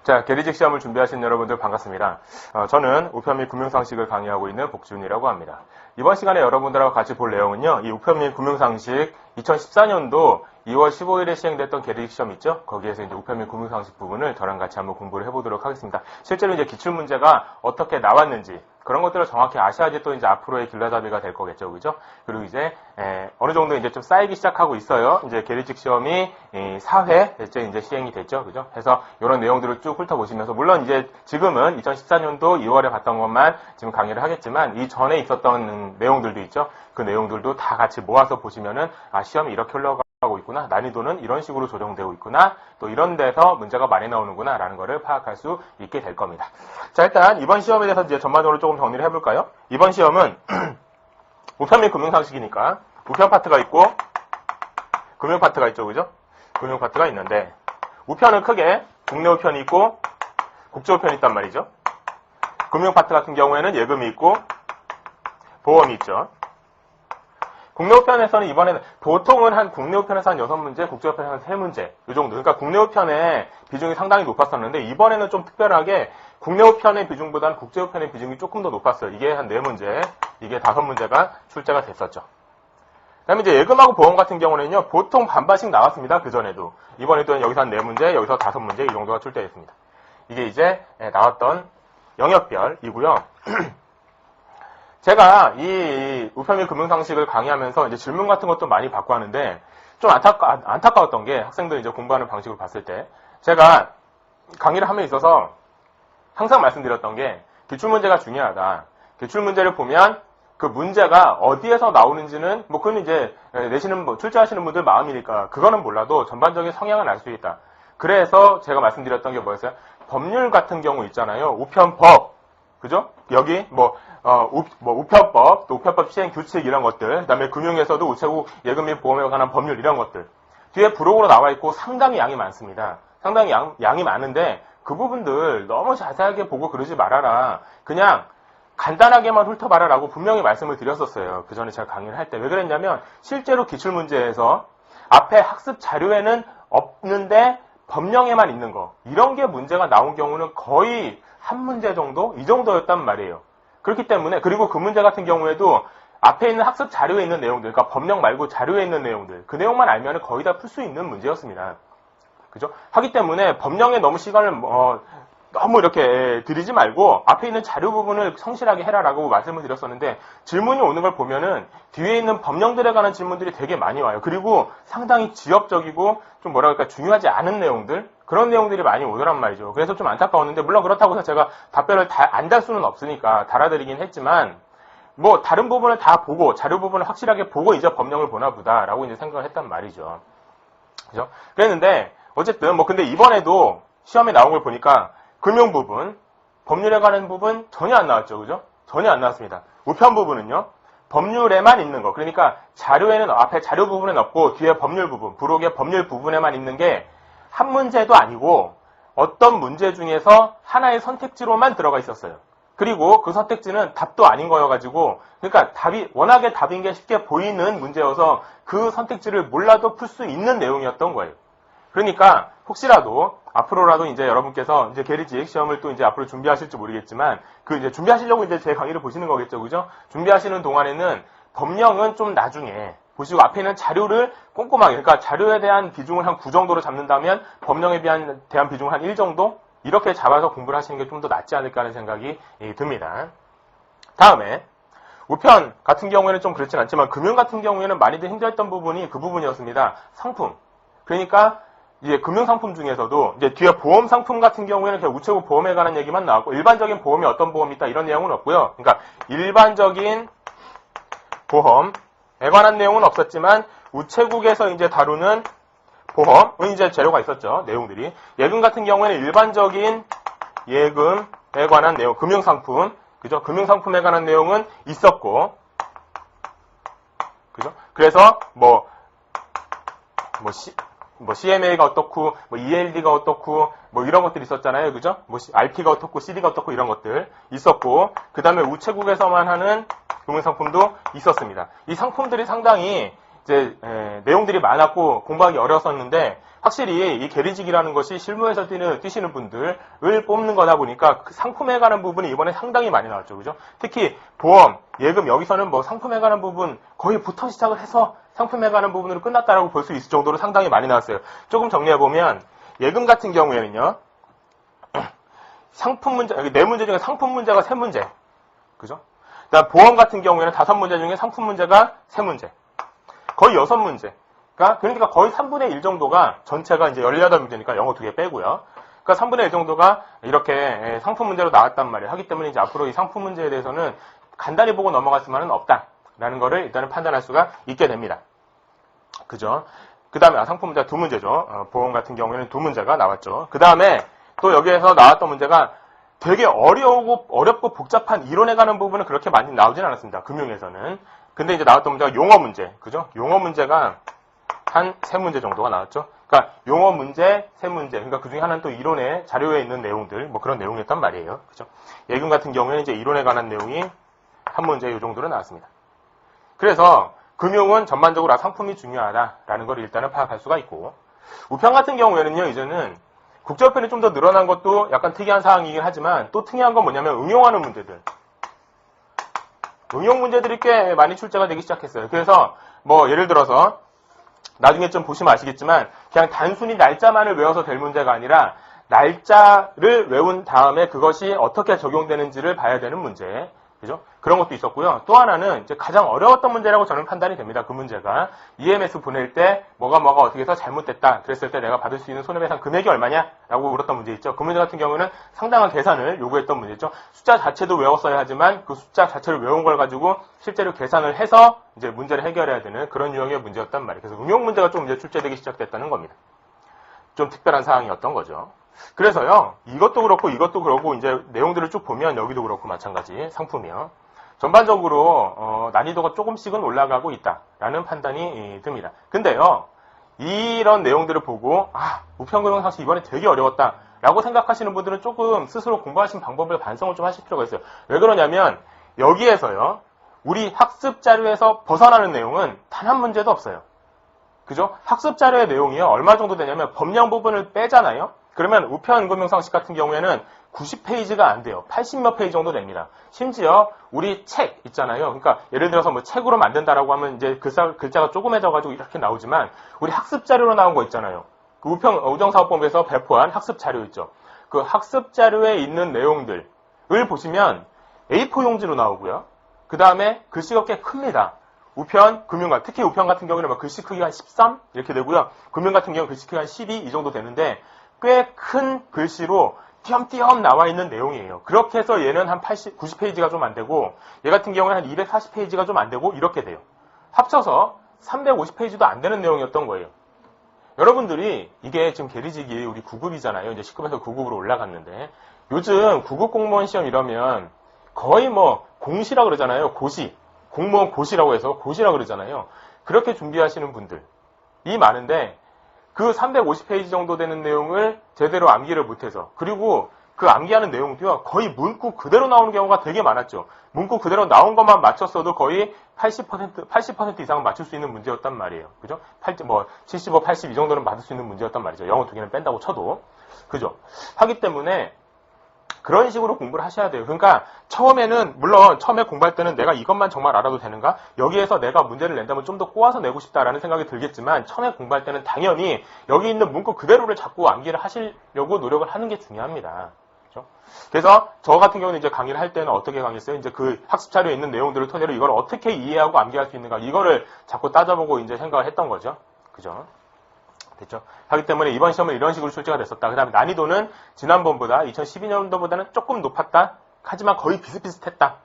자, 계리직 시험을 준비하신 여러분들 반갑습니다. 저는 우편 및 금융상식을 강의하고 있는 복준이라고 합니다. 이번 시간에 여러분들하고 같이 볼 내용은요, 이 우편 및 금융상식 2014년도 2월 15일에 시행됐던 계리직 시험 있죠? 거기에서 이제 우편 및 금융상식 부분을 저랑 같이 한번 공부를 해보도록 하겠습니다. 실제로 이제 기출문제가 어떻게 나왔는지, 그런 것들을 정확히 아셔야지 또 이제 앞으로의 길라잡이가 될 거겠죠, 그죠? 그리고 이제, 어느 정도 이제 좀 쌓이기 시작하고 있어요. 이제 계리직 시험이 4회째 이제 시행이 됐죠, 그죠? 그래서 이런 내용들을 쭉 훑어보시면서, 물론 이제 지금은 2014년도 2월에 봤던 것만 지금 강의를 하겠지만, 이 전에 있었던 내용들도 있죠? 그 내용들도 다 같이 모아서 보시면은, 시험이 이렇게 흘러가고 있구나, 난이도는 이런 식으로 조정되고 있구나, 또 이런 데서 문제가 많이 나오는구나 라는 거를 파악할 수 있게 될 겁니다. 자, 일단 이번 시험에 대해서 이제 전반적으로 조금 정리를 해볼까요? 이번 시험은 우편 및 금융상식이니까 우편 파트가 있고 금융 파트가 있죠, 그죠? 금융 파트가 있는데, 우편은 크게 국내 우편이 있고 국제 우편이 있단 말이죠. 금융 파트 같은 경우에는 예금이 있고 보험이 있죠. 국내 우편에서는 이번에는 보통은 한 국내 우편에서 한 6문제, 국제 우편에서 한 3문제 이 정도. 그러니까 국내 우편의 비중이 상당히 높았었는데, 이번에는 좀 특별하게 국내 우편의 비중보다는 국제 우편의 비중이 조금 더 높았어요. 이게 한 4문제, 이게 5문제가 출제가 됐었죠. 그 다음에 이제 예금하고 보험 같은 경우는요, 보통 반반씩 나왔습니다. 그전에도. 이번에도 여기서 한 4문제, 여기서 5문제 이 정도가 출제됐습니다. 이게 이제 나왔던 영역별이고요. 제가 이 우편 및 금융상식을 강의하면서 이제 질문 같은 것도 많이 받고 하는데, 좀 안타까웠던 게, 학생들 이제 공부하는 방식을 봤을 때, 제가 강의를 함에 있어서 항상 말씀드렸던 게, 기출문제가 중요하다. 기출문제를 보면 그 문제가 어디에서 나오는지는, 그건 이제 출제하시는 분들 마음이니까, 그거는 몰라도 전반적인 성향은 알 수 있다. 그래서 제가 말씀드렸던 게 뭐였어요? 법률 같은 경우 있잖아요. 우편법. 그죠? 여기 우편법, 또 우편법 시행 규칙 이런 것들, 그 다음에 금융에서도 우체국 예금 및 보험에 관한 법률 이런 것들 뒤에 부록으로 나와 있고 상당히 양이 많습니다. 상당히 양이 많은데 그 부분들 너무 자세하게 보고 그러지 말아라. 그냥 간단하게만 훑어봐라라고 분명히 말씀을 드렸었어요. 그 전에 제가 강의를 할 때. 왜 그랬냐면 실제로 기출문제에서 앞에 학습 자료에는 없는데 법령에만 있는 거, 이런 게 문제가 나온 경우는 거의 한 문제 정도? 이 정도였단 말이에요. 그렇기 때문에, 그리고 그 문제 같은 경우에도 앞에 있는 학습 자료에 있는 내용들, 그러니까 법령 말고 자료에 있는 내용들, 그 내용만 알면 거의 다 풀 수 있는 문제였습니다. 그죠? 하기 때문에 법령에 너무 시간을 너무 이렇게 들이지 말고 앞에 있는 자료 부분을 성실하게 해라라고 말씀을 드렸었는데, 질문이 오는 걸 보면은 뒤에 있는 법령들에 관한 질문들이 되게 많이 와요. 그리고 상당히 지엽적이고 좀 뭐랄까 중요하지 않은 내용들, 그런 내용들이 많이 오더란 말이죠. 그래서 좀 안타까웠는데, 물론 그렇다고 해서 제가 답변을 안 달 수는 없으니까 달아드리긴 했지만, 다른 부분을 다 보고 자료 부분을 확실하게 보고 이제 법령을 보나 보다라고 이제 생각을 했단 말이죠. 그죠? 그랬는데 어쨌든 근데 이번에도 시험에 나온 걸 보니까 금융 부분, 법률에 관한 부분 전혀 안 나왔죠. 그죠? 전혀 안 나왔습니다. 우편 부분은요, 법률에만 있는 거. 그러니까 자료에는, 앞에 자료 부분은 없고 뒤에 법률 부분, 부록의 법률 부분에만 있는 게 한 문제도 아니고 어떤 문제 중에서 하나의 선택지로만 들어가 있었어요. 그리고 그 선택지는 답도 아닌 거여가지고, 그러니까 답이 워낙에 답인 게 쉽게 보이는 문제여서 그 선택지를 몰라도 풀 수 있는 내용이었던 거예요. 그러니까 혹시라도 앞으로라도 이제 여러분께서 이제 계리직 시험을 또 이제 앞으로 준비하실지 모르겠지만, 그 이제 준비하시려고 이제 제 강의를 보시는 거겠죠, 그죠? 준비하시는 동안에는 법령은 좀 나중에 보시고 앞에 있는 자료를 꼼꼼하게, 그러니까 자료에 대한 비중을 한 9 정도로 잡는다면 법령에 대한 비중을 한 1 정도? 이렇게 잡아서 공부를 하시는 게 좀 더 낫지 않을까 하는 생각이 듭니다. 다음에 우편 같은 경우에는 좀 그렇진 않지만 금융 같은 경우에는 많이들 힘들었던 부분이 그 부분이었습니다. 상품. 그러니까 이제 금융 상품 중에서도 이제 뒤에 보험 상품 같은 경우에는 그냥 우체국 보험에 관한 얘기만 나왔고, 일반적인 보험이 어떤 보험이 있다 이런 내용은 없고요. 그러니까 일반적인 보험에 관한 내용은 없었지만 우체국에서 이제 다루는 보험은 이제 재료가 있었죠. 내용들이. 예금 같은 경우에는 일반적인 예금에 관한 내용, 금융상품, 그죠? 금융상품에 관한 내용은 있었고, 그죠? 그래서 CMA가 어떻고, ELD가 어떻고, 이런 것들이 있었잖아요. 그죠? RP가 어떻고, CD가 어떻고, 이런 것들 있었고, 그 다음에 우체국에서만 하는 금융상품도 있었습니다. 이 상품들이 상당히 이제 내용들이 많았고 공부하기 어려웠었는데, 확실히 이 계리직이라는 것이 실무에서 뛰시는 분들을 뽑는 거다 보니까 그 상품에 관한 부분이 이번에 상당히 많이 나왔죠. 그죠? 특히 보험, 예금, 여기서는 뭐 상품에 관한 부분 거의 부터 시작을 해서 상품에 관한 부분으로 끝났다라고 볼 수 있을 정도로 상당히 많이 나왔어요. 조금 정리해보면 예금 같은 경우에는요. 상품 문제, 여기 4문제 중에 상품 문제가 3문제. 그죠? 그다음 보험 같은 경우에는 5문제 중에 상품 문제가 3문제. 거의 6문제. 그러니까 거의 3분의 1 정도가 전체가 이제 18문제니까 영어 2개 빼고요. 그러니까 3분의 1 정도가 이렇게 상품 문제로 나왔단 말이에요. 하기 때문에 이제 앞으로 이 상품 문제에 대해서는 간단히 보고 넘어갈 수만은 없다라는 거를 일단은 판단할 수가 있게 됩니다. 그죠? 그 다음에 상품 문제가 2문제죠. 보험 같은 경우에는 2문제가 나왔죠. 그 다음에 또 여기에서 나왔던 문제가 되게 어렵고 복잡한 이론에 관한 부분은 그렇게 많이 나오진 않았습니다. 금융에서는. 근데 이제 나왔던 문제가 용어 문제. 그죠? 용어 문제가 한 3문제 정도가 나왔죠. 그러니까 용어 문제, 3문제. 그러니까 그 중에 하나는 또 이론의 자료에 있는 내용들, 뭐 그런 내용이었단 말이에요. 그죠? 예금 같은 경우에는 이제 이론에 관한 내용이 한 문제 이 정도로 나왔습니다. 그래서 금융은 전반적으로 상품이 중요하다라는 걸 일단은 파악할 수가 있고, 우편 같은 경우에는요, 이제는 국제우편이 좀 더 늘어난 것도 약간 특이한 사항이긴 하지만 또 특이한 건 뭐냐면 응용하는 문제들. 응용 문제들이 꽤 많이 출제가 되기 시작했어요. 그래서 뭐 예를 들어서 나중에 좀 보시면 아시겠지만 그냥 단순히 날짜만을 외워서 될 문제가 아니라 날짜를 외운 다음에 그것이 어떻게 적용되는지를 봐야 되는 문제. 그죠? 그런 것도 있었고요. 또 하나는 이제 가장 어려웠던 문제라고 저는 판단이 됩니다. 그 문제가 EMS 보낼 때 뭐가 어떻게 해서 잘못됐다. 그랬을 때 내가 받을 수 있는 손해배상 금액이 얼마냐라고 물었던 문제 있죠. 그 문제 같은 경우는 상당한 계산을 요구했던 문제죠. 숫자 자체도 외웠어야 하지만 그 숫자 자체를 외운 걸 가지고 실제로 계산을 해서 이제 문제를 해결해야 되는 그런 유형의 문제였단 말이에요. 그래서 응용 문제가 좀 이제 출제되기 시작됐다는 겁니다. 좀 특별한 사항이었던 거죠. 그래서요, 이것도 그렇고, 이제 내용들을 쭉 보면 여기도 그렇고 마찬가지 상품이요. 전반적으로, 난이도가 조금씩은 올라가고 있다라는 판단이 듭니다. 근데요, 이런 내용들을 보고, 우편금융상식 이번에 되게 어려웠다라고 생각하시는 분들은 조금 스스로 공부하신 방법을 반성을 좀 하실 필요가 있어요. 왜 그러냐면, 여기에서요, 우리 학습 자료에서 벗어나는 내용은 단 한 문제도 없어요. 그죠? 학습 자료의 내용이요, 얼마 정도 되냐면, 법령 부분을 빼잖아요? 그러면 우편금융상식 같은 경우에는 90페이지가 안 돼요. 80몇 페이지 정도 됩니다. 심지어 우리 책 있잖아요. 그러니까 예를 들어서 뭐 책으로 만든다라고 하면 이제 글자가 조그매져가지고 이렇게 나오지만 우리 학습 자료로 나온 거 있잖아요. 그 우정사업본부에서 배포한 학습 자료 있죠. 그 학습 자료에 있는 내용들을 보시면 A4 용지로 나오고요. 그 다음에 글씨가 꽤 큽니다. 우편, 금융과 특히 우편 같은 경우는 뭐 글씨 크기가 한 13 이렇게 되고요. 금융 같은 경우는 글씨 크기가 한 12 이 정도 되는데 꽤 큰 글씨로 띄엄띄엄 나와 있는 내용이에요. 그렇게 해서 얘는 한 90페이지가 좀 안 되고 얘 같은 경우는 한 240페이지가 좀 안 되고 이렇게 돼요. 합쳐서 350페이지도 안 되는 내용이었던 거예요. 여러분들이 이게 지금 계리직이 우리 9급이잖아요. 이제 10급에서 9급으로 올라갔는데 요즘 9급 공무원 시험 이러면 거의 뭐 공시라고 그러잖아요. 고시. 공무원 고시라고 해서 고시라고 그러잖아요. 그렇게 준비하시는 분들이 많은데 그 350페이지 정도 되는 내용을 제대로 암기를 못해서 그리고 그 암기하는 내용도요 거의 문구 그대로 나오는 경우가 되게 많았죠. 문구 그대로 나온 것만 맞췄어도 거의 80% 이상은 맞출 수 있는 문제였단 말이에요. 그죠? 75, 80 이 정도는 맞을 수 있는 문제였단 말이죠. 영어 2개는 뺀다고 쳐도. 그죠? 하기 때문에 그런 식으로 공부를 하셔야 돼요. 그러니까 처음에는 물론 처음에 공부할 때는 내가 이것만 정말 알아도 되는가? 여기에서 내가 문제를 낸다면 좀 더 꼬아서 내고 싶다라는 생각이 들겠지만 처음에 공부할 때는 당연히 여기 있는 문구 그대로를 자꾸 암기를 하시려고 노력을 하는 게 중요합니다. 그렇죠? 그래서 저 같은 경우는 이제 강의를 할 때는 어떻게 강의했어요? 이제 그 학습 자료에 있는 내용들을 토대로 이걸 어떻게 이해하고 암기할 수 있는가? 이거를 자꾸 따져보고 이제 생각을 했던 거죠. 그죠? 됐죠? 하기 때문에 이번 시험은 이런 식으로 출제가 됐었다. 그 다음에 난이도는 지난번보다 2012년도보다는 조금 높았다. 하지만 거의 비슷비슷했다.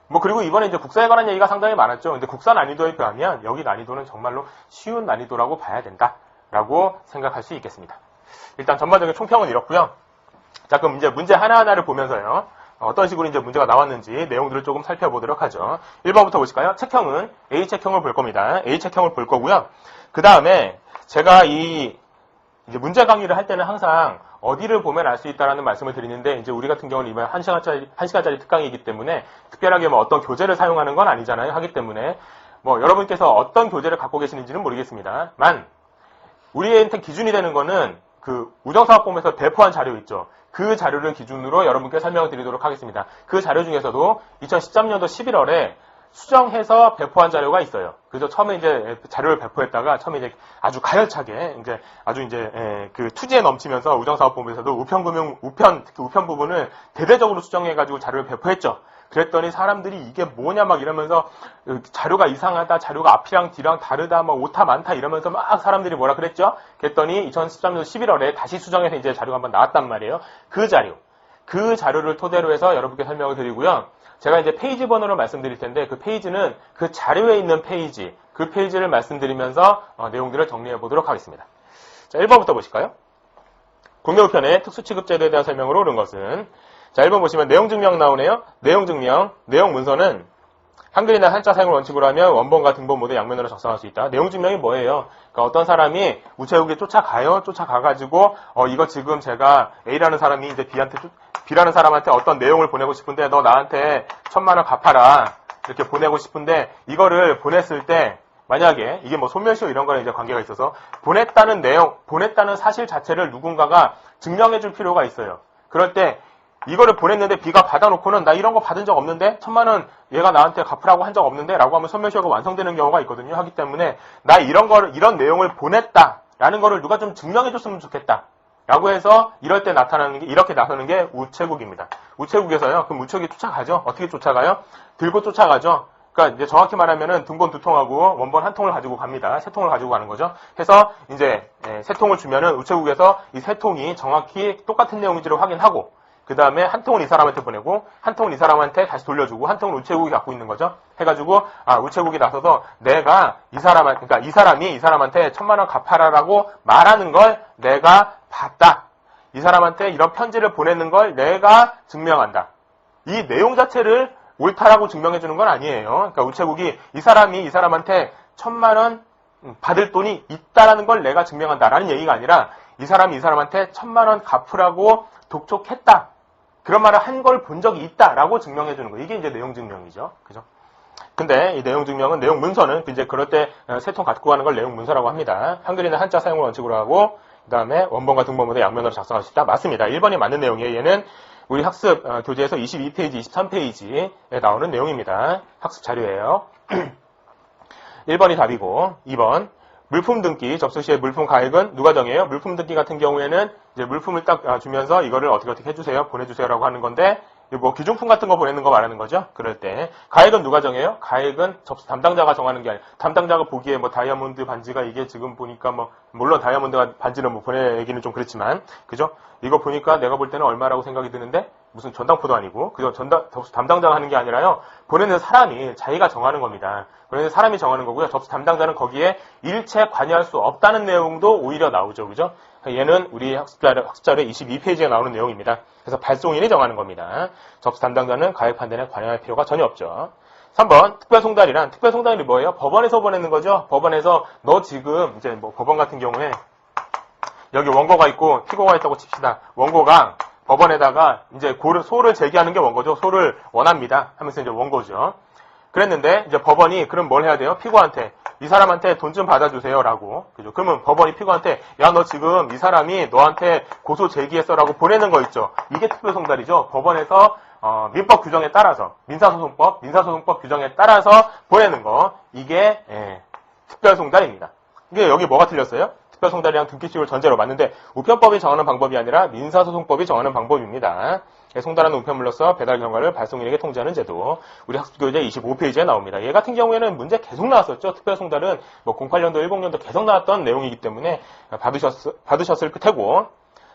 뭐 그리고 이번에 이제 국사에 관한 얘기가 상당히 많았죠. 근데 국사 난이도에 비하면 여기 난이도는 정말로 쉬운 난이도라고 봐야 된다라고 생각할 수 있겠습니다. 일단 전반적인 총평은 이렇고요. 자, 그럼 이제 문제 하나하나를 보면서요. 어떤 식으로 이제 문제가 나왔는지 내용들을 조금 살펴보도록 하죠. 1번부터 보실까요? 책형은 A 책형을 볼 겁니다. A 책형을 볼 거고요. 그 다음에 제가 이제 문제 강의를 할 때는 항상 어디를 보면 알 수 있다라는 말씀을 드리는데 이제 우리 같은 경우는 이번 1시간짜리 특강이기 때문에 특별하게 뭐 어떤 교재를 사용하는 건 아니잖아요. 하기 때문에 뭐 여러분께서 어떤 교재를 갖고 계시는지는 모르겠습니다만 우리한테 기준이 되는 거는 그 우정사업본부에서 배포한 자료 있죠. 그 자료를 기준으로 여러분께 설명을 드리도록 하겠습니다. 그 자료 중에서도 2013년도 11월에 수정해서 배포한 자료가 있어요. 그래서 처음에 이제 자료를 배포했다가 처음에 이제 아주 가열차게 이제 아주 이제 그 투지에 넘치면서 우정사업본부에서도 특히 우편 부분을 대대적으로 수정해가지고 자료를 배포했죠. 그랬더니 사람들이 이게 뭐냐 막 이러면서 자료가 이상하다, 자료가 앞이랑 뒤랑 다르다, 막 오타 많다 이러면서 막 사람들이 뭐라 그랬죠? 그랬더니 2013년 11월에 다시 수정해서 이제 자료가 한번 나왔단 말이에요. 그 자료를 토대로 해서 여러분께 설명을 드리고요. 제가 이제 페이지 번호를 말씀드릴 텐데 그 페이지는 그 자료에 있는 페이지, 그 페이지를 말씀드리면서 내용들을 정리해 보도록 하겠습니다. 자, 1번부터 보실까요? 국내우편의 특수취급제도에 대한 설명으로 옳은 것은 자, 1번 보시면 내용증명 나오네요. 내용증명, 내용문서는 한글이나 한자 사용을 원칙으로 하면 원본과 등본 모두 양면으로 작성할 수 있다. 내용증명이 뭐예요? 그러니까 어떤 사람이 우체국에 쫓아가가지고 이거 지금 제가 A라는 사람이 이제 B라는 사람한테 어떤 내용을 보내고 싶은데 너 나한테 1,000만 원 갚아라. 이렇게 보내고 싶은데 이거를 보냈을 때 만약에 이게 뭐 소멸시효 이런 거랑 이제 관계가 있어서 보냈다는 내용, 보냈다는 사실 자체를 누군가가 증명해 줄 필요가 있어요. 그럴 때 이거를 보냈는데 B가 받아놓고는 나 이런 거 받은 적 없는데 1,000만 원 얘가 나한테 갚으라고 한 적 없는데 라고 하면 소멸시효가 완성되는 경우가 있거든요. 하기 때문에 나 이런 내용을 보냈다라는 거를 누가 좀 증명해 줬으면 좋겠다. 라고 해서 이렇게 나서는 게 우체국입니다. 우체국에서요. 그럼 우체국이 쫓아가죠. 어떻게 쫓아가요? 들고 쫓아가죠. 그러니까 이제 정확히 말하면은 등본 2통하고 원본 1통을 가지고 갑니다. 3통을 가지고 가는 거죠. 해서 이제 3통을 주면은 우체국에서 이 3통이 정확히 똑같은 내용인지를 확인하고 그 다음에 1통은 이 사람한테 보내고 1통은 이 사람한테 다시 돌려주고 1통은 우체국이 갖고 있는 거죠. 해가지고 우체국이 나서서 내가 이 사람이 이 사람한테 1,000만 원 갚아라라고 말하는 걸 내가 봤다. 이 사람한테 이런 편지를 보내는 걸 내가 증명한다. 이 내용 자체를 옳다라고 증명해 주는 건 아니에요. 그러니까 우체국이 이 사람한테 1,000만 원 받을 돈이 있다라는 걸 내가 증명한다라는 얘기가 아니라 이 사람이 이 사람한테 1,000만 원 갚으라고 독촉했다. 그런 말을 한 걸 본 적이 있다라고 증명해 주는 거예요. 이게 이제 내용 증명이죠. 그죠? 근데 이 내용 증명은 내용 문서는 이제 그럴 때 3통 갖고 가는 걸 내용 문서라고 합니다. 한글이나 한자 사용을 원칙으로 하고 그다음에 원본과 등본 모두 양면으로 작성할 수 있다. 맞습니다. 1번이 맞는 내용이에요. 얘는 우리 학습 교재에서 22페이지, 23페이지에 나오는 내용입니다. 학습 자료예요. 1번이 답이고 2번 물품 등기 접수 시에 물품 가액은 누가 정해요? 물품 등기 같은 경우에는 이제 물품을 딱 주면서 이거를 어떻게 해주세요, 보내주세요라고 하는 건데 뭐 기중품 같은 거 보내는 거 말하는 거죠. 그럴 때 가액은 누가 정해요? 가액은 접수 담당자가 정하는 게 아니라 담당자가 보기에 뭐 다이아몬드 반지가 이게 지금 보니까 뭐 물론 다이아몬드 반지는 뭐 보내기는 좀 그렇지만 그죠? 이거 보니까 내가 볼 때는 얼마라고 생각이 드는데 무슨 전당포도 아니고 그죠? 접수 담당자가 하는 게 아니라요. 보내는 사람이 자기가 정하는 겁니다. 보내는 사람이 정하는 거고요. 접수 담당자는 거기에 일체 관여할 수 없다는 내용도 오히려 나오죠. 그죠? 얘는 우리 학습자료 22페이지에 나오는 내용입니다. 그래서 발송인이 정하는 겁니다. 접수 담당자는 가액 판단에 관여할 필요가 전혀 없죠. 3번 특별송달이란 특별송달이 뭐예요? 법원에서 보내는 거죠. 법원에서 너 지금 이제 뭐 법원 같은 경우에 여기 원고가 있고 피고가 있다고 칩시다. 원고가 법원에다가 이제 소를 제기하는 게 원고죠. 소를 원합니다. 하면서 이제 원고죠. 그랬는데 이제 법원이 그럼 뭘 해야 돼요? 피고한테 이 사람한테 돈 좀 받아주세요라고. 그죠? 그러면 법원이 피고한테 야 너 지금 이 사람이 너한테 고소 제기했어라고 보내는 거 있죠. 이게 특별송달이죠. 법원에서 민법 규정에 따라서 민사소송법 규정에 따라서 보내는 거 이게 특별송달입니다. 이게 여기 뭐가 틀렸어요? 특별송달이랑 등기식을 전제로 맞는데 우편법이 정하는 방법이 아니라 민사소송법이 정하는 방법입니다. 송달하는 우편물로서 배달 경과를 발송인에게 통지하는 제도. 우리 학습교재 25페이지에 나옵니다. 얘 같은 경우에는 문제 계속 나왔었죠. 특별송달은 뭐 08년도, 10년도 계속 나왔던 내용이기 때문에 받으셨을 테고.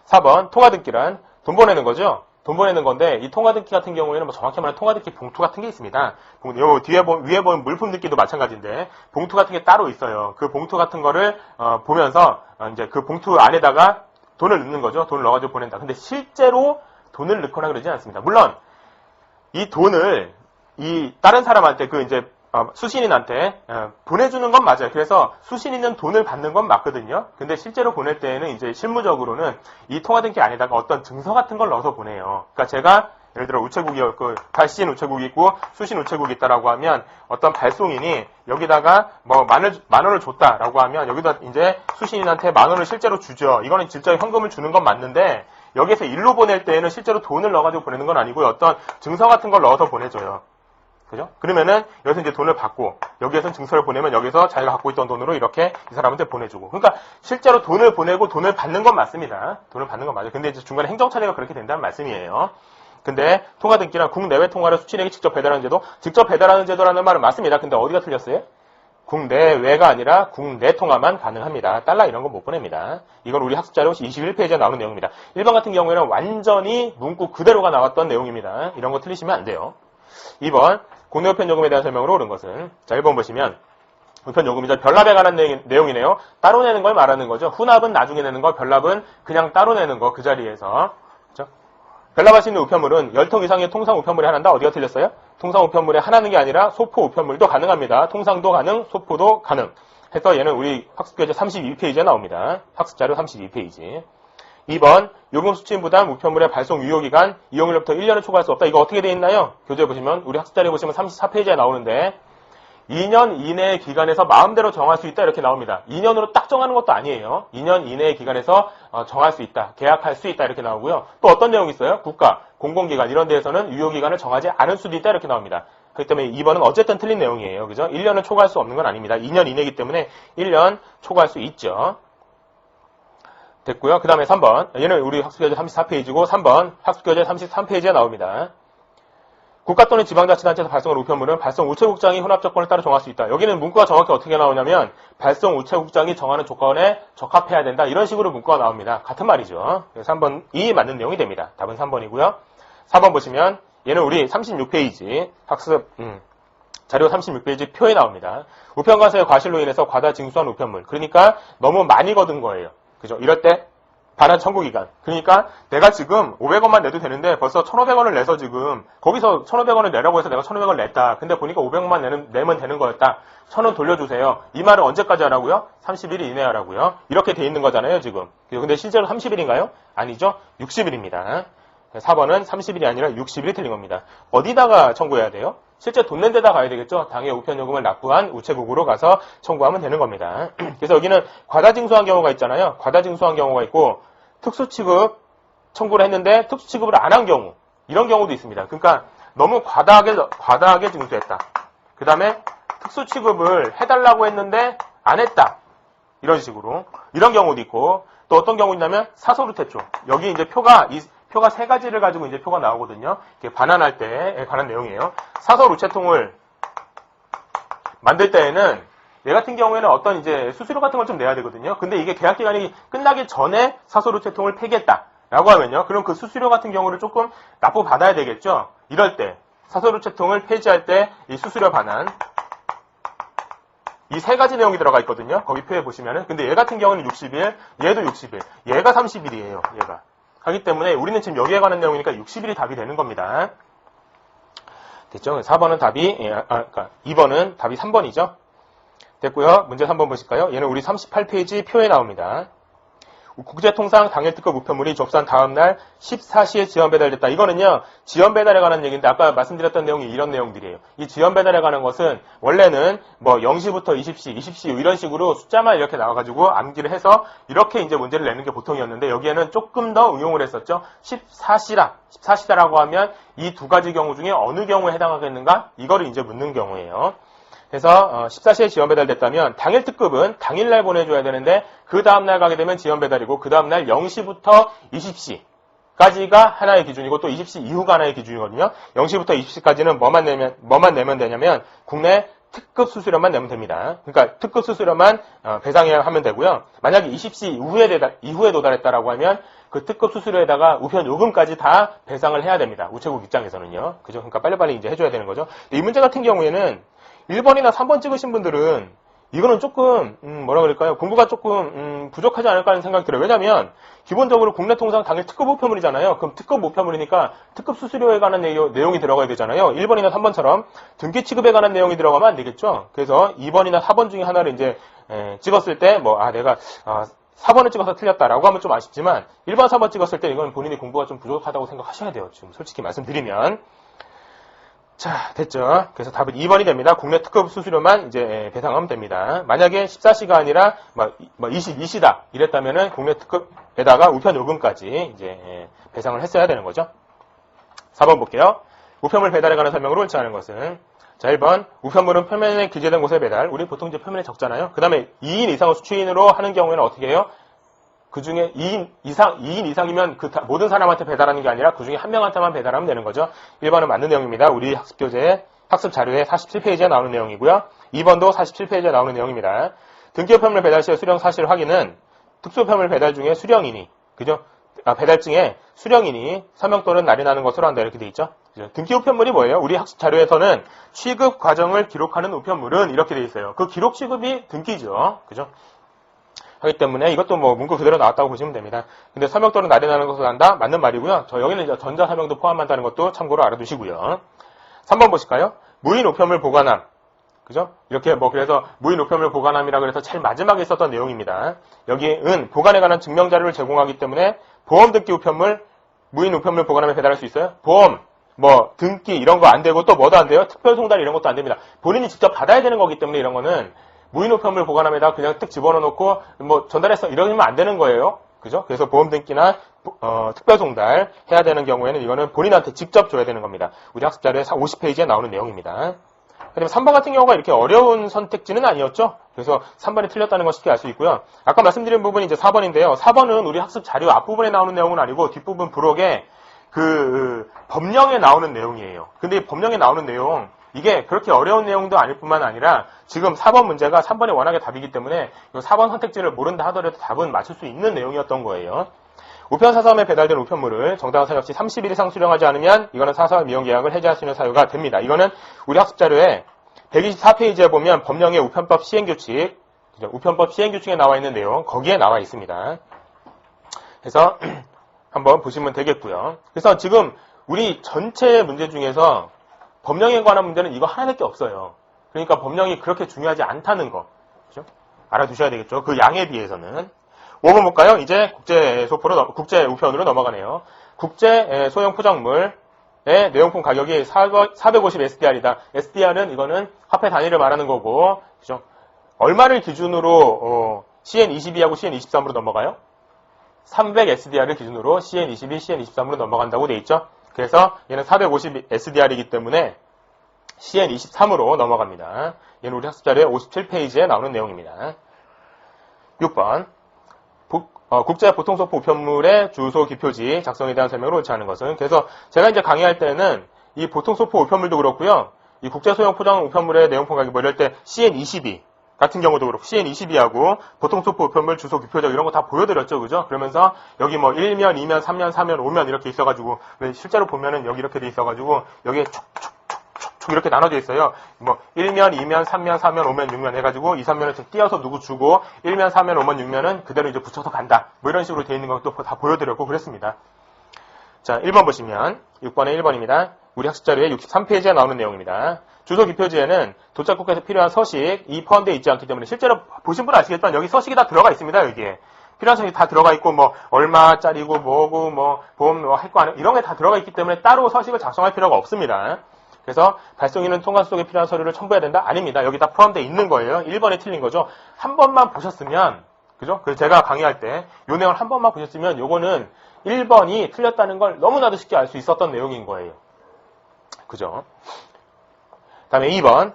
4번 통화등기란 돈 보내는 거죠. 돈 보내는 건데 이 통화등기 같은 경우에는 뭐 정확히 말하면 통화등기 봉투 같은 게 있습니다. 요 위에 보면 물품 등기도 마찬가지인데 봉투 같은 게 따로 있어요. 그 봉투 같은 거를 보면서 이제 그 봉투 안에다가 돈을 넣는 거죠. 돈을 넣어가지고 보낸다. 근데 실제로 돈을 넣거나 그러지 않습니다. 물론 이 돈을 이 다른 사람한테 그 이제 수신인한테 보내주는 건 맞아요. 그래서 수신인은 돈을 받는 건 맞거든요. 근데 실제로 보낼 때에는 이제 실무적으로는 이 통화등기 안에다가 어떤 증서 같은 걸 넣어서 보내요. 그러니까 제가 예를 들어 우체국이 그 발신 우체국이 있고 수신 우체국이 있다라고 하면 어떤 발송인이 여기다가 뭐 만 원을 줬다라고 하면 여기다 이제 수신인한테 만 원을 실제로 주죠. 이거는 진짜 현금을 주는 건 맞는데 여기에서 일로 보낼 때에는 실제로 돈을 넣어가지고 보내는 건 아니고요. 어떤 증서 같은 걸 넣어서 보내줘요. 그죠? 그러면은 여기서 이제 돈을 받고 여기에서 증서를 보내면 여기서 자기가 갖고 있던 돈으로 이렇게 이 사람한테 보내주고. 그러니까 실제로 돈을 보내고 돈을 받는 건 맞습니다. 돈을 받는 건 맞아요. 근데 이제 중간에 행정 처리가 그렇게 된다는 말씀이에요. 근데 통화 등기나 국내외 통화를 수취인에게 직접 배달하는 제도, 직접 배달하는 제도라는 말은 맞습니다. 근데 어디가 틀렸어요? 국내외가 아니라 국내 통화만 가능합니다. 달러 이런 거 못 보냅니다. 이건 우리 학습자료 21페이지에 나오는 내용입니다. 1번 같은 경우에는 완전히 문구 그대로가 나왔던 내용입니다. 이런 거 틀리시면 안 돼요. 2번 국내 우편 요금에 대한 설명으로 옳은 것은, 자 1번 보시면 우편 요금이죠. 별납에 관한 내용이네요. 따로 내는 걸 말하는 거죠. 후납은 나중에 내는 거, 별납은 그냥 따로 내는 거 그 자리에서. 그렇죠? 별납할 수 있는 우편물은 10통 이상의 통상 우편물에 하나인다. 어디가 틀렸어요? 통상 우편물에 하나는 게 아니라 소포 우편물도 가능합니다. 통상도 가능, 소포도 가능. 해서 얘는 우리 학습교재 32페이지에 나옵니다. 학습자료 32페이지. 2번 요금 수취인 부담 우편물의 발송 유효기간 이용일로부터 1년을 초과할 수 없다. 이거 어떻게 되어 있나요? 교재에 보시면 우리 학습자료에 보시면 34페이지에 나오는데 2년 이내의 기간에서 마음대로 정할 수 있다 이렇게 나옵니다. 2년으로 딱 정하는 것도 아니에요. 2년 이내의 기간에서 정할 수 있다. 계약할 수 있다 이렇게 나오고요. 또 어떤 내용이 있어요? 국가, 공공기관 이런 데에서는 유효기간을 정하지 않을 수도 있다 이렇게 나옵니다. 그렇기 때문에 2번은 어쨌든 틀린 내용이에요. 그죠? 1년을 초과할 수 없는 건 아닙니다. 2년 이내이기 때문에 1년 초과할 수 있죠. 됐고요. 그 다음에 3번. 얘는 우리 학습교재 34페이지고 3번 학습교재 33페이지에 나옵니다. 국가 또는 지방자치단체에서 발송한 우편물은 발송 우체국장이 혼합조건을 따라 정할 수 있다. 여기는 문구가 정확히 어떻게 나오냐면 발송 우체국장이 정하는 조건에 적합해야 된다. 이런 식으로 문구가 나옵니다. 같은 말이죠. 그래서 3번이 맞는 내용이 됩니다. 답은 3번이고요. 4번 보시면 얘는 우리 36페이지 학습 자료 36페이지 표에 나옵니다. 우편과서의 과실로 인해서 과다 징수한 우편물. 그러니까 너무 많이 거둔 거예요. 그죠? 이럴 때 반환 청구기간. 그러니까 내가 지금 500원만 내도 되는데 벌써 1,500원을 내서 지금 거기서 1,500원을 내라고 해서 내가 1,500원을 냈다. 근데 보니까 500원만 내면 되는 거였다. 1,000원 돌려주세요. 이 말은 언제까지 하라고요? 30일 이내에 하라고요. 이렇게 돼 있는 거잖아요, 지금. 근데 실제로 30일인가요? 아니죠. 60일입니다. 4번은 30일이 아니라 60일이 틀린 겁니다. 어디다가 청구해야 돼요? 실제 돈 낸 데다 가야 되겠죠. 당해 우편요금을 납부한 우체국으로 가서 청구하면 되는 겁니다. 그래서 여기는 과다징수한 경우가 있잖아요. 과다징수한 경우가 있고 특수취급 청구를 했는데 특수취급을 안 한 경우 이런 경우도 있습니다. 그러니까 너무 과다하게 징수했다. 그 다음에 특수취급을 해달라고 했는데 안 했다. 이런 식으로 이런 경우도 있고 또 어떤 경우 있냐면 사소루테초 여기 이제 표가 세 가지를 가지고 이제 표가 나오거든요. 이렇게 반환할 때에 관한 내용이에요. 사설 우체통을 만들 때에는 얘 같은 경우에는 어떤 이제 수수료 같은 걸 좀 내야 되거든요. 근데 이게 계약 기간이 끝나기 전에 사설 우체통을 폐기했다라고 하면요. 그럼 그 수수료 같은 경우를 조금 납부 받아야 되겠죠. 이럴 때 사설 우체통을 폐지할 때 이 수수료 반환 이 세 가지 내용이 들어가 있거든요. 거기 표에 보시면은. 근데 얘 같은 경우는 60일, 얘도 60일, 얘가 30일이에요. 얘가. 하기 때문에 우리는 지금 여기에 관한 내용이니까 60일이 답이 되는 겁니다. 됐죠? 4번은 답이, 그러니까 2번은 답이 3번이죠? 됐고요. 문제 3번 보실까요? 얘는 우리 38페이지 표에 나옵니다. 국제통상 당일 특급 우편물이 접수한 다음날 14시에 지연 배달됐다. 이거는요, 지연 배달에 관한 얘기인데, 아까 말씀드렸던 내용이 이런 내용들이에요. 이 지연 배달에 관한 것은, 원래는 뭐 0시부터 20시, 20시 이런 식으로 숫자만 이렇게 나와가지고 암기를 해서, 이렇게 이제 문제를 내는 게 보통이었는데, 여기에는 조금 더 응용을 했었죠. 14시다라고 하면, 이 두 가지 경우 중에 어느 경우에 해당하겠는가? 이거를 이제 묻는 경우예요. 그래서 14시에 지연 배달됐다면 당일 특급은 당일날 보내줘야 되는데 그 다음날 가게 되면 지연 배달이고 그 다음날 0시부터 20시까지가 하나의 기준이고 또 20시 이후가 하나의 기준이거든요. 0시부터 20시까지는 뭐만 내면 되냐면 국내 특급 수수료만 내면 됩니다. 그러니까 특급 수수료만 배상해야 하면 되고요. 만약에 20시 이후에 도달했다라고 하면 그 특급 수수료에다가 우편 요금까지 다 배상을 해야 됩니다. 우체국 입장에서는요. 그죠? 그러니까 빨리빨리 이제 해줘야 되는 거죠. 이 문제 같은 경우에는 1번이나 3번 찍으신 분들은 이거는 조금 뭐라 그럴까요? 공부가 조금 부족하지 않을까 하는 생각이 들어요. 왜냐하면 기본적으로 국내 통상 당일 특급 우편물이잖아요. 그럼 특급 우편물이니까 특급 수수료에 관한 내용이 들어가야 되잖아요. 1번이나 3번처럼 등기 취급에 관한 내용이 들어가면 안 되겠죠. 그래서 2번이나 4번 중에 하나를 이제 찍었을 때 내가 4번을 찍어서 틀렸다라고 하면 좀 아쉽지만 1번, 4번 찍었을 때 이건 본인이 공부가 좀 부족하다고 생각하셔야 돼요. 지금 솔직히 말씀드리면. 자, 됐죠? 그래서 답은 2번이 됩니다. 국내 특급 수수료만 이제 배상하면 됩니다. 만약에 14시가 아니라 22시다 이랬다면은 국내 특급에다가 우편 요금까지 이제 배상을 했어야 되는 거죠. 4번 볼게요. 우편물 배달에 관한 설명으로 옳지 않은 것은 자, 1번 우편물은 표면에 기재된 곳에 배달. 우리 보통 이제 표면에 적잖아요. 그 다음에 2인 이상을 수취인으로 하는 경우에는 어떻게 해요? 그 중에 2인 이상이면 모든 사람한테 배달하는 게 아니라 그 중에 한 명한테만 배달하면 되는 거죠. 1번은 맞는 내용입니다. 우리 학습교재 학습 자료에 47페이지에 나오는 내용이고요. 2번도 47페이지에 나오는 내용입니다. 등기우편물 배달 시의 수령 사실 확인은 특수우편물 배달 중에 수령인이, 그죠? 배달증에 수령인이 서명 또는 날인하는 것으로 한다 이렇게 돼 있죠. 등기우편물이 뭐예요? 우리 학습 자료에서는 취급 과정을 기록하는 우편물은 이렇게 돼 있어요. 그 기록 취급이 등기죠. 그죠? 하기 때문에 이것도 뭐 문구 그대로 나왔다고 보시면 됩니다. 근데 서명 또는 날인하는 것을 한다? 맞는 말이고요. 여기는 이제 전자서명도 포함한다는 것도 참고로 알아두시고요. 3번 보실까요? 무인 우편물 보관함. 그죠? 이렇게 그래서 무인 우편물 보관함이라고 해서 제일 마지막에 있었던 내용입니다. 여기는 보관에 관한 증명자료를 제공하기 때문에 보험 등기 우편물, 무인 우편물 보관함에 배달할 수 있어요? 보험, 등기 이런 거 안 되고 또 뭐도 안 돼요? 특별 송달 이런 것도 안 됩니다. 본인이 직접 받아야 되는 거기 때문에 이런 거는 무인 우편물 보관함에다 그냥 뜩 집어넣어 놓고 전달했어 이러면 안 되는 거예요. 그죠? 그래서 보험 등기나 특별 송달 해야 되는 경우에는 이거는 본인한테 직접 줘야 되는 겁니다. 우리 학습 자료에 50페이지에 나오는 내용입니다. 그다음에 3번 같은 경우가 이렇게 어려운 선택지는 아니었죠. 그래서 3번이 틀렸다는 걸 쉽게 알 수 있고요. 아까 말씀드린 부분이 이제 4번인데요. 4번은 우리 학습 자료 앞부분에 나오는 내용은 아니고 뒷부분 부록에 법령에 나오는 내용이에요. 근데 이 법령에 나오는 내용 이게 그렇게 어려운 내용도 아닐 뿐만 아니라 지금 4번 문제가 3번이 워낙에 답이기 때문에 4번 선택지를 모른다 하더라도 답은 맞출 수 있는 내용이었던 거예요. 우편 사서함에 배달된 우편물을 정당한 사유 없이 30일 이상 수령하지 않으면 이거는 사서함 미용 계약을 해지할 수 있는 사유가 됩니다. 이거는 우리 학습 자료에 124페이지에 보면 법령의 우편법 시행규칙, 우편법 시행규칙에 나와 있는 내용 거기에 나와 있습니다. 그래서 한번 보시면 되겠고요. 그래서 지금 우리 전체 문제 중에서 법령에 관한 문제는 이거 하나밖에 없어요. 그러니까 법령이 그렇게 중요하지 않다는 거. 그죠? 알아두셔야 되겠죠. 그 양에 비해서는. 5번 볼까요? 이제 국제 우편으로 넘어가네요. 국제 소형 포장물의 내용품 가격이 450 SDR이다. SDR은 이거는 화폐 단위를 말하는 거고, 그죠? 얼마를 기준으로 CN22하고 CN23으로 넘어가요? 300 SDR을 기준으로 CN22, CN23으로 넘어간다고 돼 있죠. 그래서 얘는 450 SDR이기 때문에 CN23으로 넘어갑니다. 얘는 우리 학습 자료에 57페이지에 나오는 내용입니다. 6번. 국제 보통소포 우편물의 주소 기표지 작성에 대한 설명을 옳지 않은 것은. 그래서 제가 이제 강의할 때는 이 보통소포 우편물도 그렇고요. 이 국제 소형 포장 우편물의 내용품 가격 이럴 때 CN22 같은 경우도 그렇고 CN22하고 보통소포 우편물 주소 기표적 이런 거 다 보여드렸죠. 그죠? 그러면서 여기 1면, 2면, 3면, 4면, 5면 이렇게 있어가지고 실제로 보면은 여기 이렇게 돼 있어가지고 여기에 촉촉촉촉 이렇게 나눠져 있어요. 1면, 2면, 3면, 4면, 5면, 6면 해가지고 2, 3면을 띄어서 누구 주고 1면, 4면, 5면, 6면은 그대로 이제 붙여서 간다. 이런 식으로 돼 있는 것도 다 보여드렸고 그랬습니다. 자, 1번 보시면 6번에 1번입니다. 우리 학습 자료에 63페이지에 나오는 내용입니다. 주소 기표지에는 도착국에서 필요한 서식이 포함되어 있지 않기 때문에 실제로 보신 분은 아시겠지만 여기 서식이 다 들어가 있습니다. 여기에. 필요한 서식이 다 들어가 있고 얼마짜리고 뭐고 보험 할 거 아니고 이런 게 다 들어가 있기 때문에 따로 서식을 작성할 필요가 없습니다. 그래서 발송인은 통관 속에 필요한 서류를 첨부해야 된다? 아닙니다. 여기 다 포함되어 있는 거예요. 1번에 틀린 거죠. 한 번만 보셨으면 그죠? 그래서 제가 강의할 때 이 내용을 한 번만 보셨으면 요거는 1번이 틀렸다는 걸 너무나도 쉽게 알 수 있었던 내용인 거예요. 그죠? 다음에 2번.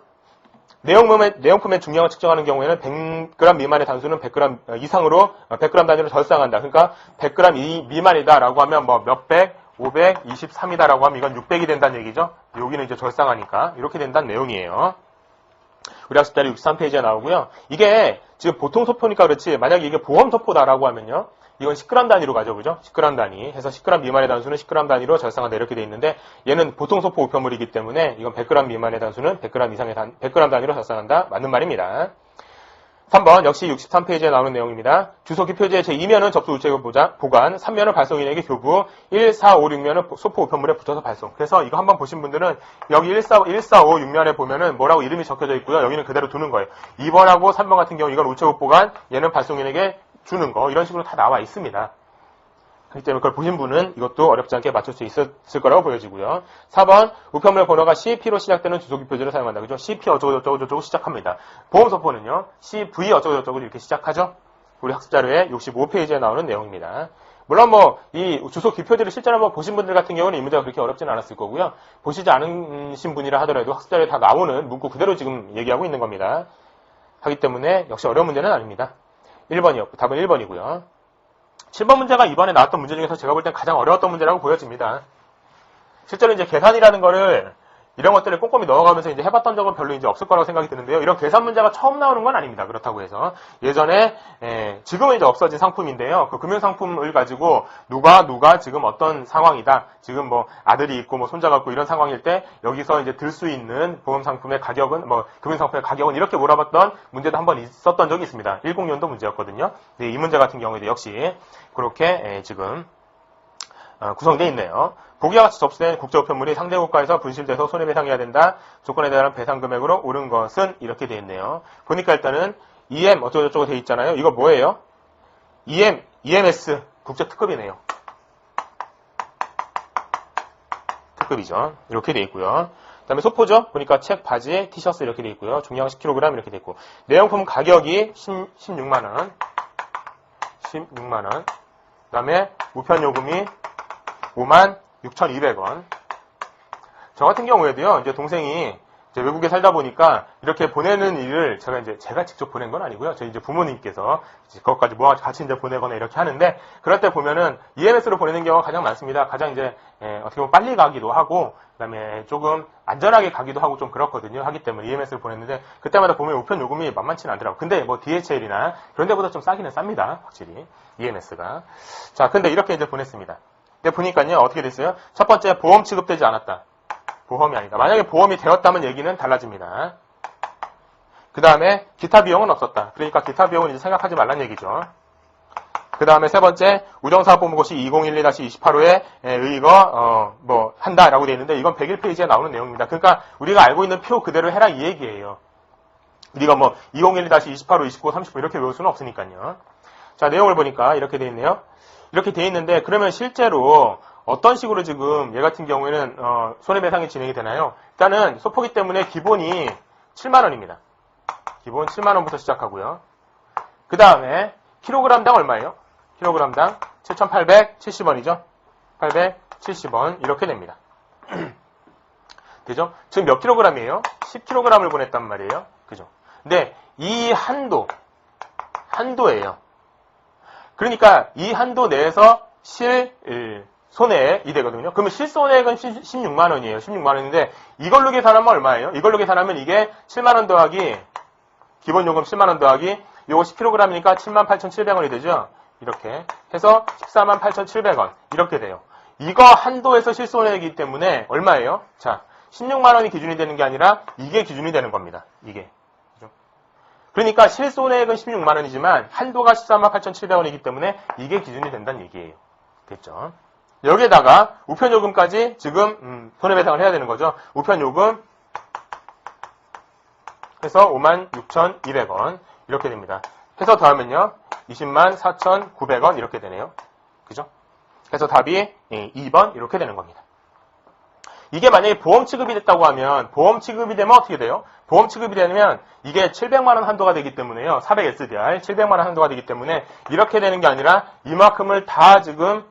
내용품의 중량을 측정하는 경우에는 100g 미만의 단수는 100g 이상으로 100g 단위로 절상한다. 그러니까 100g 미만이다라고 하면 몇백, 523이다라고 하면 이건 600이 된다는 얘기죠. 여기는 이제 절상하니까 이렇게 된다는 내용이에요. 우리 학습 자료 63페이지에 나오고요. 이게 지금 보통 소포니까 그렇지 만약에 이게 보험 소포다라고 하면요. 이건 10g 단위로 가죠. 그죠? 10g 단위 해서 10g 미만의 단수는 10g 단위로 절상한다 이렇게 돼 있는데 얘는 보통 소포 우편물이기 때문에 이건 100g 미만의 단수는 100g 이상의 100g 단위로 절상한다. 맞는 말입니다. 3번 역시 63페이지에 나오는 내용입니다. 주소 기표지의 제2면은 접수 우체국 보관, 3면은 발송인에게 교부, 1, 4, 5, 6면은 소포 우편물에 붙여서 발송. 그래서 이거 한번 보신 분들은 여기 1, 4, 5, 6면에 보면은 뭐라고 이름이 적혀져 있고요. 여기는 그대로 두는 거예요. 2번하고 3번 같은 경우 이건 우체국 보관, 얘는 발송인에게 주는 거 이런 식으로 다 나와 있습니다. 그렇기 때문에 그걸 보신 분은 이것도 어렵지 않게 맞출 수 있었을 거라고 보여지고요. 4번 우편물 번호가 CP로 시작되는 주소기 표지를 사용한다. 그죠? CP 어쩌고저쩌고 시작합니다. 보험서포는요. CV 어쩌고저쩌고 이렇게 시작하죠. 우리 학습자료에 65페이지에 나오는 내용입니다. 물론 이 주소 기표지를 실제로 한번 보신 분들 같은 경우는 이 문제가 그렇게 어렵지는 않았을 거고요. 보시지 않으신 분이라 하더라도 학습자료에 다 나오는 문구 그대로 지금 얘기하고 있는 겁니다. 하기 때문에 역시 어려운 문제는 아닙니다. 1번이었고, 답은 1번이고요. 7번 문제가 이번에 나왔던 문제 중에서 제가 볼 땐 가장 어려웠던 문제라고 보여집니다. 실제로 이제 계산이라는 거를 이런 것들을 꼼꼼히 넣어가면서 이제 해봤던 적은 별로 이제 없을 거라고 생각이 드는데요. 이런 계산 문제가 처음 나오는 건 아닙니다. 그렇다고 해서 예전에 지금은 이제 없어진 상품인데요. 그 금융 상품을 가지고 누가 지금 어떤 상황이다. 지금 아들이 있고 손자가 있고 이런 상황일 때 여기서 이제 들 수 있는 보험 상품의 가격은 금융 상품의 가격은 이렇게 물어봤던 문제도 한번 있었던 적이 있습니다. 10년도 문제였거든요. 네, 이 문제 같은 경우에도 역시 그렇게 지금 구성되어 있네요. 보기와 같이 접수된 국제우편물이 상대국가에서 분실돼서 손해배상해야 된다. 조건에 대한 배상 금액으로 오른 것은 이렇게 되어 있네요. 보니까 일단은 EM 어쩌고저쩌고 되어 있잖아요. 이거 뭐예요? EMS 국제특급이네요. 특급이죠. 이렇게 되어 있고요. 그 다음에 소포죠. 보니까 책, 바지, 티셔츠 이렇게 되어 있고요. 중량 10kg 이렇게 되어 있고 내용품 가격이 16만원 16만원 그 다음에 우편요금이 56,200원. 저 같은 경우에도요, 이제 동생이 이제 외국에 살다 보니까 이렇게 보내는 일을 제가 직접 보낸 건 아니고요. 저희 이제 부모님께서 그것까지 같이 이제 보내거나 이렇게 하는데 그럴 때 보면은 EMS로 보내는 경우가 가장 많습니다. 가장 이제 어떻게 보면 빨리 가기도 하고 그다음에 조금 안전하게 가기도 하고 좀 그렇거든요. 하기 때문에 EMS를 보냈는데 그때마다 보면 우편 요금이 만만치는 않더라고요. 근데 DHL이나 그런 데보다 좀 싸기는 쌉니다. 확실히 EMS가. 자, 근데 이렇게 이제 보냈습니다. 근데 보니까요, 어떻게 됐어요? 첫 번째, 보험 취급되지 않았다. 보험이 아니다. 만약에 보험이 되었다면 얘기는 달라집니다. 그 다음에, 기타 비용은 없었다. 그러니까 기타 비용은 이제 생각하지 말란 얘기죠. 그 다음에 세 번째, 우정사업본부고시 2012-28호에 의거, 한다라고 되어 있는데, 이건 101페이지에 나오는 내용입니다. 그러니까, 우리가 알고 있는 표 그대로 해라 이 얘기예요. 우리가 2012-28호, 29, 30호 이렇게 외울 수는 없으니까요. 자, 내용을 보니까 이렇게 되어 있네요. 이렇게 돼 있는데 그러면 실제로 어떤 식으로 지금 얘 같은 경우에는 손해배상이 진행이 되나요? 일단은 소포기 때문에 기본이 7만원입니다. 기본 7만원부터 시작하고요. 그 다음에 킬로그램당 얼마예요? 킬로그램당 7,870원이죠. 870원 이렇게 됩니다. 되죠? 지금 몇 킬로그램이에요? 10킬로그램을 보냈단 말이에요. 그죠? 근데 이 한도예요. 그러니까 이 한도 내에서 실손해액이 되거든요. 그러면 실손해액은 16만원이에요. 16만원인데 이걸로 계산하면 얼마예요? 이걸로 계산하면 이게 7만원 더하기 기본요금 7만원 더하기 요거 10kg이니까 78,700원이 되죠. 이렇게 해서 148,700원 이렇게 돼요. 이거 한도에서 실손해액이기 때문에 얼마예요? 자, 16만원이 기준이 되는 게 아니라 이게 기준이 되는 겁니다. 이게. 그러니까 실손해액은 16만원이지만 한도가 148,700원이기 때문에 이게 기준이 된다는 얘기예요. 됐죠? 여기에다가 우편요금까지 지금 손해배상을 해야 되는 거죠. 우편요금 해서 56,200원 이렇게 됩니다. 해서 더하면요. 204,900원 이렇게 되네요. 그죠? 그래서 답이 2번 이렇게 되는 겁니다. 이게 만약에 보험 취급이 됐다고 하면 보험 취급이 되면 어떻게 돼요? 보험 취급이 되면 이게 700만원 한도가 되기 때문에요. 400SDR 700만원 한도가 되기 때문에 이렇게 되는 게 아니라 이만큼을 다 지금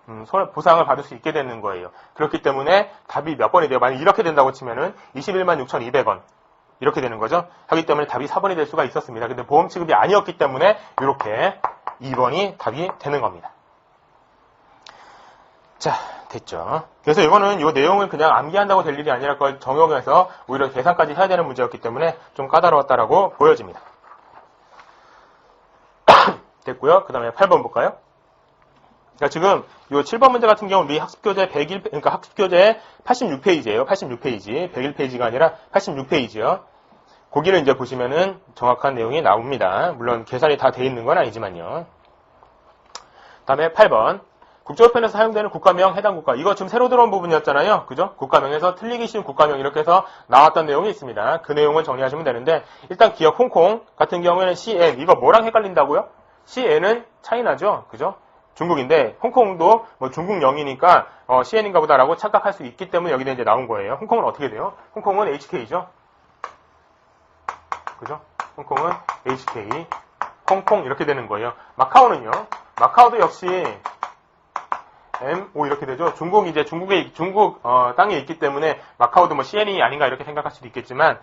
보상을 받을 수 있게 되는 거예요. 그렇기 때문에 답이 몇 번이 돼요? 만약 이렇게 된다고 치면은 216,200원 이렇게 되는 거죠. 하기 때문에 답이 4번이 될 수가 있었습니다. 근데 보험 취급이 아니었기 때문에 이렇게 2번이 답이 되는 겁니다. 자, 됐죠. 그래서 이거는 이 내용을 그냥 암기한다고 될 일이 아니라 그걸 정용해서 오히려 계산까지 해야 되는 문제였기 때문에 좀 까다로웠다라고 보여집니다. 됐고요. 그 다음에 8번 볼까요? 그러니까 지금 이 7번 문제 같은 경우 우리 학습교재 101, 그러니까 학습교재 86페이지예요. 86페이지. 101페이지가 아니라 86페이지요. 거기를 이제 보시면은 정확한 내용이 나옵니다. 물론 계산이 다 돼 있는 건 아니지만요. 다음에 8번. 국제우편에서 사용되는 국가명 해당 국가. 이거 지금 새로 들어온 부분이었잖아요. 그죠? 국가명에서 틀리기 쉬운 국가명 이렇게 해서 나왔던 내용이 있습니다. 그 내용을 정리하시면 되는데 일단 기업 홍콩 같은 경우에는 CN. 이거 뭐랑 헷갈린다고요? CN은 차이나죠. 그죠? 중국인데 홍콩도 뭐 중국령이니까 CN인가 보다라고 착각할 수 있기 때문에 여기다 이제 나온 거예요. 홍콩은 어떻게 돼요? 홍콩은 HK죠. 그죠? 홍콩은 HK, 홍콩 이렇게 되는 거예요. 마카오는요. 마카오도 역시 MO 이렇게 되죠. 중국 땅에 있기 때문에 마카오도 뭐 CN이 아닌가 이렇게 생각할 수도 있겠지만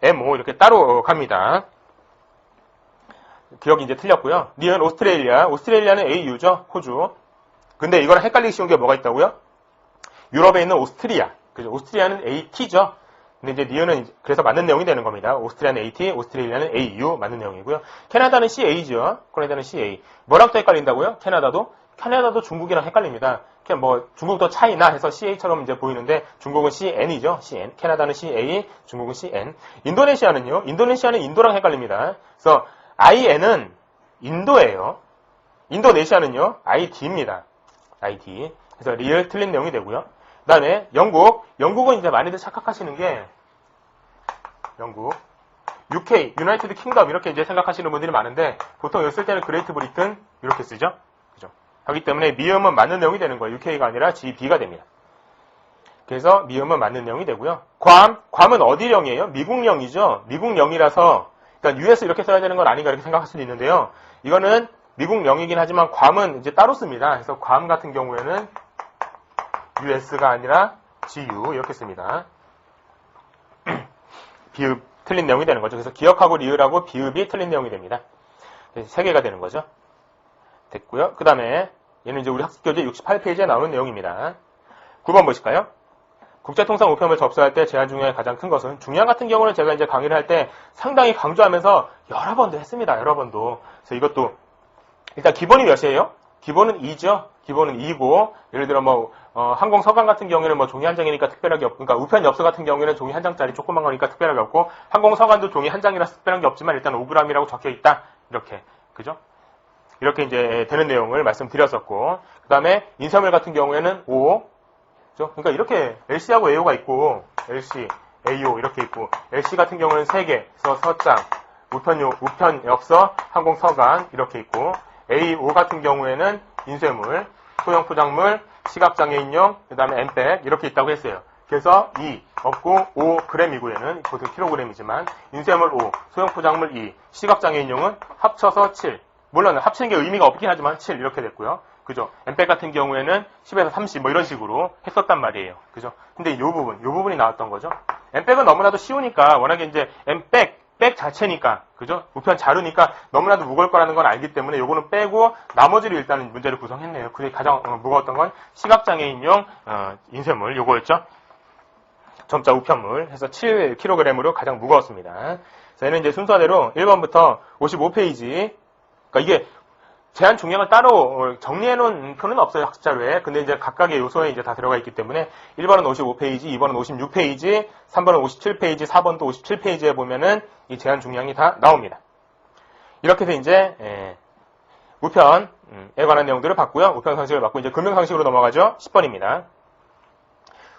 MO 이렇게 따로 갑니다. 기억이 이제 틀렸고요. 니은 오스트레일리아는 AU죠. 호주. 근데 이거랑 헷갈리기 쉬운 게 뭐가 있다고요? 유럽에 있는 오스트리아. 그죠? 오스트리아는 AT죠. 근데 이제 니은은 그래서 맞는 내용이 되는 겁니다. 오스트리아는 AT, 오스트레일리아는 AU 맞는 내용이고요. 캐나다는 CA죠. 캐나다는 CA. 뭐랑 또 헷갈린다고요? 캐나다도 중국이랑 헷갈립니다. 뭐 중국도 차이나 해서 CA처럼 이제 보이는데 중국은 CN이죠. CN. 캐나다는 CA, 중국은 CN. 인도네시아는요. 인도네시아는 인도랑 헷갈립니다. 그래서 IN은 인도예요. 인도네시아는요. ID입니다. ID. 그래서 리얼 틀린 내용이 되고요. 그 다음에 영국은 이제 많이들 착각하시는 게 영국, UK, 유나이티드 킹덤 이렇게 이제 생각하시는 분들이 많은데 보통 여기 쓸 때는 그레이트 브리튼 이렇게 쓰죠. 그죠? 하기 때문에 미음은 맞는 내용이 되는 거예요. UK가 아니라 GB가 됩니다. 그래서 미음은 맞는 내용이 되고요. 괌은 어디령이에요? 미국령이죠. 미국령이라서 그러니까 US 이렇게 써야 되는 건 아닌가 이렇게 생각할 수도 있는데요. 이거는 미국령이긴 하지만 괌은 이제 따로 씁니다. 그래서 괌 같은 경우에는 US가 아니라 GU 이렇게 씁니다. 비읍 틀린 내용이 되는 거죠. 그래서 기억하고 리을하고 비읍이 틀린 내용이 됩니다. 세 개가 되는 거죠. 됐고요. 그 다음에 얘는 이제 우리 학습교재 68페이지에 나오는 내용입니다. 9번 보실까요? 국제통상 우편물 접수할 때 제한 중량이 가장 큰 것은 중량 같은 경우는 제가 이제 강의를 할 때 상당히 강조하면서 여러 번도 했습니다. 여러 번도. 그래서 이것도 일단 기본이 몇이에요? 기본은 2죠. 기본은 2고 예를 들어 뭐 항공 서간 같은 경우에는 뭐 종이 한 장이니까 특별하게 없고 그러니까 우편 엽서 같은 경우에는 종이 한 장짜리 조그만 거니까 특별하게 없고 항공 서간도 종이 한 장이라 특별한 게 없지만 일단 5g이라고 적혀 있다. 이렇게. 그죠? 이렇게 이제 되는 내용을 말씀드렸었고 그다음에 인쇄물 같은 경우에는 5 그러니까 이렇게 LC하고 AO가 있고 LC, AO 이렇게 있고 LC 같은 경우는 3개, 그래서 서장, 우편 엽서, 항공 서간 이렇게 있고 AO 같은 경우에는 인쇄물, 소형 포장물, 시각장애인용, 그 다음에 엠백 이렇게 있다고 했어요. 그래서 2 없고 5g이고 얘는 보통 킬로그램이지만 인쇄물 5, 소형 포장물 2, 시각장애인용은 합쳐서 7. 물론 합치는 게 의미가 없긴 하지만 7 이렇게 됐고요. 그죠? 엠백 같은 경우에는 10에서 30 뭐 이런 식으로 했었단 말이에요. 그죠? 근데 이 부분이 나왔던 거죠. 엠백은 너무나도 쉬우니까 워낙에 이제 백 자체니까 그죠? 우편 자루니까 너무나도 무거울 거라는 건 알기 때문에 요거는 빼고 나머지를 일단 문제를 구성했네요. 그게 가장 무거웠던 건 시각장애인용 인쇄물 요거였죠. 점자 우편물 해서 7kg으로 가장 무거웠습니다. 그래서 얘는 이제 순서대로 1번부터 55페이지 그러니까 이게 제한 중량을 따로 정리해놓은 표는 없어요, 학습자료에. 근데 이제 각각의 요소에 이제 다 들어가 있기 때문에 1번은 55페이지, 2번은 56페이지, 3번은 57페이지, 4번도 57페이지에 보면은 이 제한 중량이 다 나옵니다. 이렇게 해서 이제 우편에 관한 내용들을 봤고요. 우편 상식을 봤고 이제 금융 상식으로 넘어가죠. 10번입니다.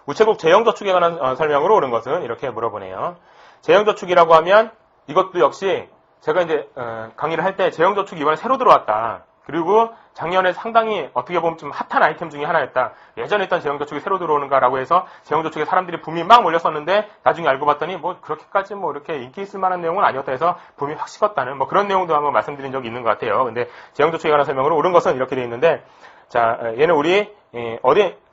우체국 재형저축에 관한 설명으로 옳은 것은 이렇게 물어보네요. 재형저축이라고 하면 이것도 역시 제가 이제 강의를 할 때 재형저축이 이번에 새로 들어왔다. 그리고 작년에 상당히 어떻게 보면 좀 핫한 아이템 중에 하나였다. 예전에 있던 재형저축이 새로 들어오는가라고 해서 재형저축에 사람들이 붐이 막 몰렸었는데 나중에 알고 봤더니 뭐 그렇게까지 뭐 이렇게 인기 있을 만한 내용은 아니었다 해서 붐이 확 식었다는 뭐 그런 내용도 한번 말씀드린 적이 있는 것 같아요. 근데 재형저축에 관한 설명으로 옳은 것은 이렇게 되어 있는데 자 얘는 우리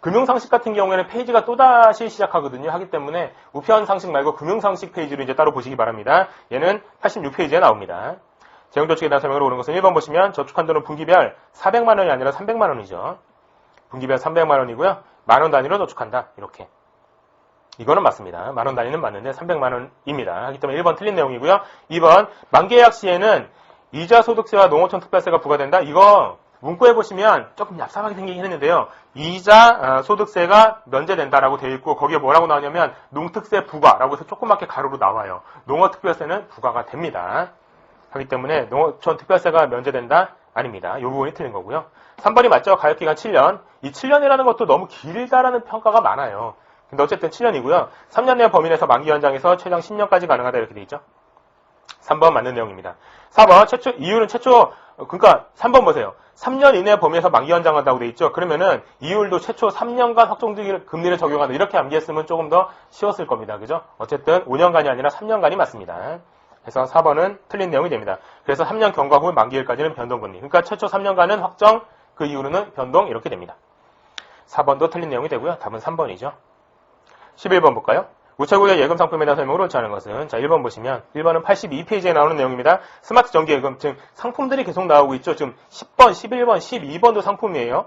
금융상식 같은 경우에는 페이지가 또다시 시작하거든요. 하기 때문에 우편상식 말고 금융상식 페이지로 이제 따로 보시기 바랍니다. 얘는 86페이지에 나옵니다. 재형저축에 대한 설명으로 옳은 것은 1번 보시면 저축한도는 분기별 400만 원이 아니라 300만 원이죠. 분기별 300만 원이고요. 만원 단위로 저축한다. 이렇게. 이거는 맞습니다. 만원 단위는 맞는데 300만 원입니다. 하기 때문에 1번 틀린 내용이고요. 2번 만기예약 시에는 이자 소득세와 농어촌 특별세가 부과된다. 이거 문구에 보시면 조금 얍삽하게 생기긴 했는데요. 이자 소득세가 면제된다라고 되어 있고 거기에 뭐라고 나오냐면 농특세 부과라고 해서 조그맣게 가로로 나와요. 농어특별세는 부과가 됩니다. 하기 때문에 농어촌 특별세가 면제된다? 아닙니다. 이 부분이 틀린 거고요. 3번이 맞죠? 가역기간 7년. 이 7년이라는 것도 너무 길다라는 평가가 많아요. 근데 어쨌든 7년이고요. 3년 내 범위 내에서 만기 연장해서 최장 10년까지 가능하다 이렇게 돼 있죠. 3번 맞는 내용입니다. 4번 최초 이율은 최초 그러니까 3번 보세요. 3년 이내 범위에서 만기 연장한다고 돼 있죠. 그러면은 이율도 최초 3년간 확정적인 금리를 적용한다. 이렇게 암기했으면 조금 더 쉬웠을 겁니다. 그죠? 어쨌든 5년간이 아니라 3년간이 맞습니다. 그래서 4번은 틀린 내용이 됩니다. 그래서 3년 경과 후 만기일까지는 변동금리. 그러니까 최초 3년간은 확정, 그 이후로는 변동 이렇게 됩니다. 4번도 틀린 내용이 되고요. 답은 3번이죠. 11번 볼까요? 우체국의 예금 상품에 대한 설명을 옳지 않은 것은 자 1번 보시면 1번은 82페이지에 나오는 내용입니다. 스마트 정기예금 지금 상품들이 계속 나오고 있죠. 지금 10번, 11번, 12번도 상품이에요.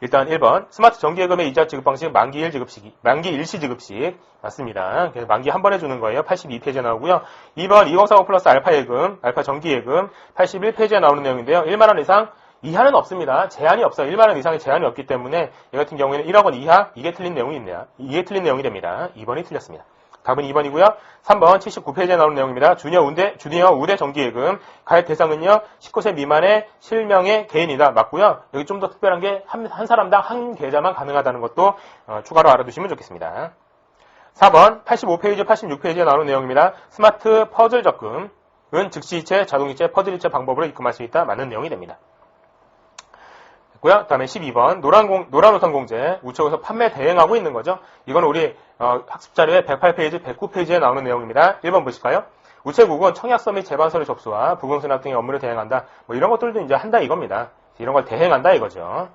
일단 1번 스마트 정기예금의 이자 지급 방식 만기 일시 지급식 맞습니다. 그래서 만기 한 번에 주는 거예요. 82페이지에 나오고요. 2번 2045 플러스 알파 예금, 알파 정기예금 81페이지에 나오는 내용인데요. 1만 원 이상 이하는 없습니다. 제한이 없어요. 1만 원 이상의 제한이 없기 때문에 이 같은 경우에는 1억 원 이하 이게 틀린 내용이 있네요. 이게 틀린 내용이 됩니다. 2번이 틀렸습니다. 답은 2번이고요. 3번 79페이지에 나오는 내용입니다. 주니어 우대 정기예금 가입 대상은요 19세 미만의 실명의 개인이다. 맞고요. 여기 좀 더 특별한 게 한 사람당 한 계좌만 가능하다는 것도 추가로 알아두시면 좋겠습니다. 4번 85페이지 86페이지에 나오는 내용입니다. 스마트 퍼즐 적금은 즉시이체, 자동이체, 퍼즐이체 방법으로 입금할 수 있다. 맞는 내용이 됩니다. 그 다음에 12번 노란우산 공제 우체국에서 판매 대행하고 있는 거죠. 이건 우리 학습자료의 108페이지, 109페이지에 나오는 내용입니다. 1번 보실까요? 우체국은 청약서 및 재반서류 접수와 부금수납 등의 업무를 대행한다. 뭐 이런 것들도 이제 한다 이겁니다. 이런 걸 대행한다 이거죠.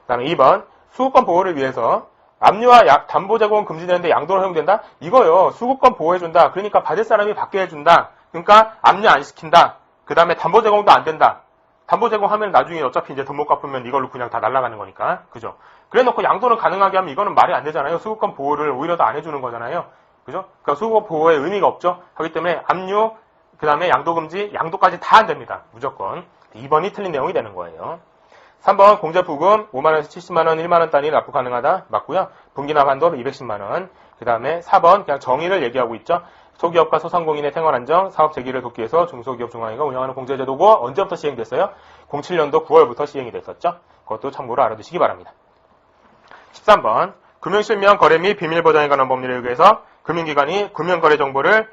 그 다음에 2번 수급권 보호를 위해서 압류와 담보 제공 금지되는데 양도를 허용된다? 이거요. 수급권 보호해준다. 그러니까 받을 사람이 받게 해준다. 그러니까 압류 안 시킨다. 그 다음에 담보 제공도 안 된다. 담보 제공하면 나중에 어차피 이제 돈 못 갚으면 이걸로 그냥 다 날아가는 거니까. 그죠? 그래 놓고 양도는 가능하게 하면 이거는 말이 안 되잖아요. 수급권 보호를 오히려 더 안 해주는 거잖아요. 그죠? 그러니까 수급권 보호의 의미가 없죠. 하기 때문에 압류, 그 다음에 양도 금지, 양도까지 다 안 됩니다. 무조건. 2번이 틀린 내용이 되는 거예요. 3번 공제 부금 5만원에서 70만원, 1만원 단위 납부 가능하다. 맞고요. 분기납 한도 210만원. 그 다음에 4번 그냥 정의를 얘기하고 있죠. 소기업과 소상공인의 생활 안정, 사업 재기를 돕기 위해서 중소기업 중앙회가 운영하는 공제제도고 언제부터 시행됐어요? 07년도 9월부터 시행이 됐었죠. 그것도 참고로 알아두시기 바랍니다. 13번 금융실명 거래 및 비밀보장에 관한 법률에 의해서 금융기관이 금융거래 정보를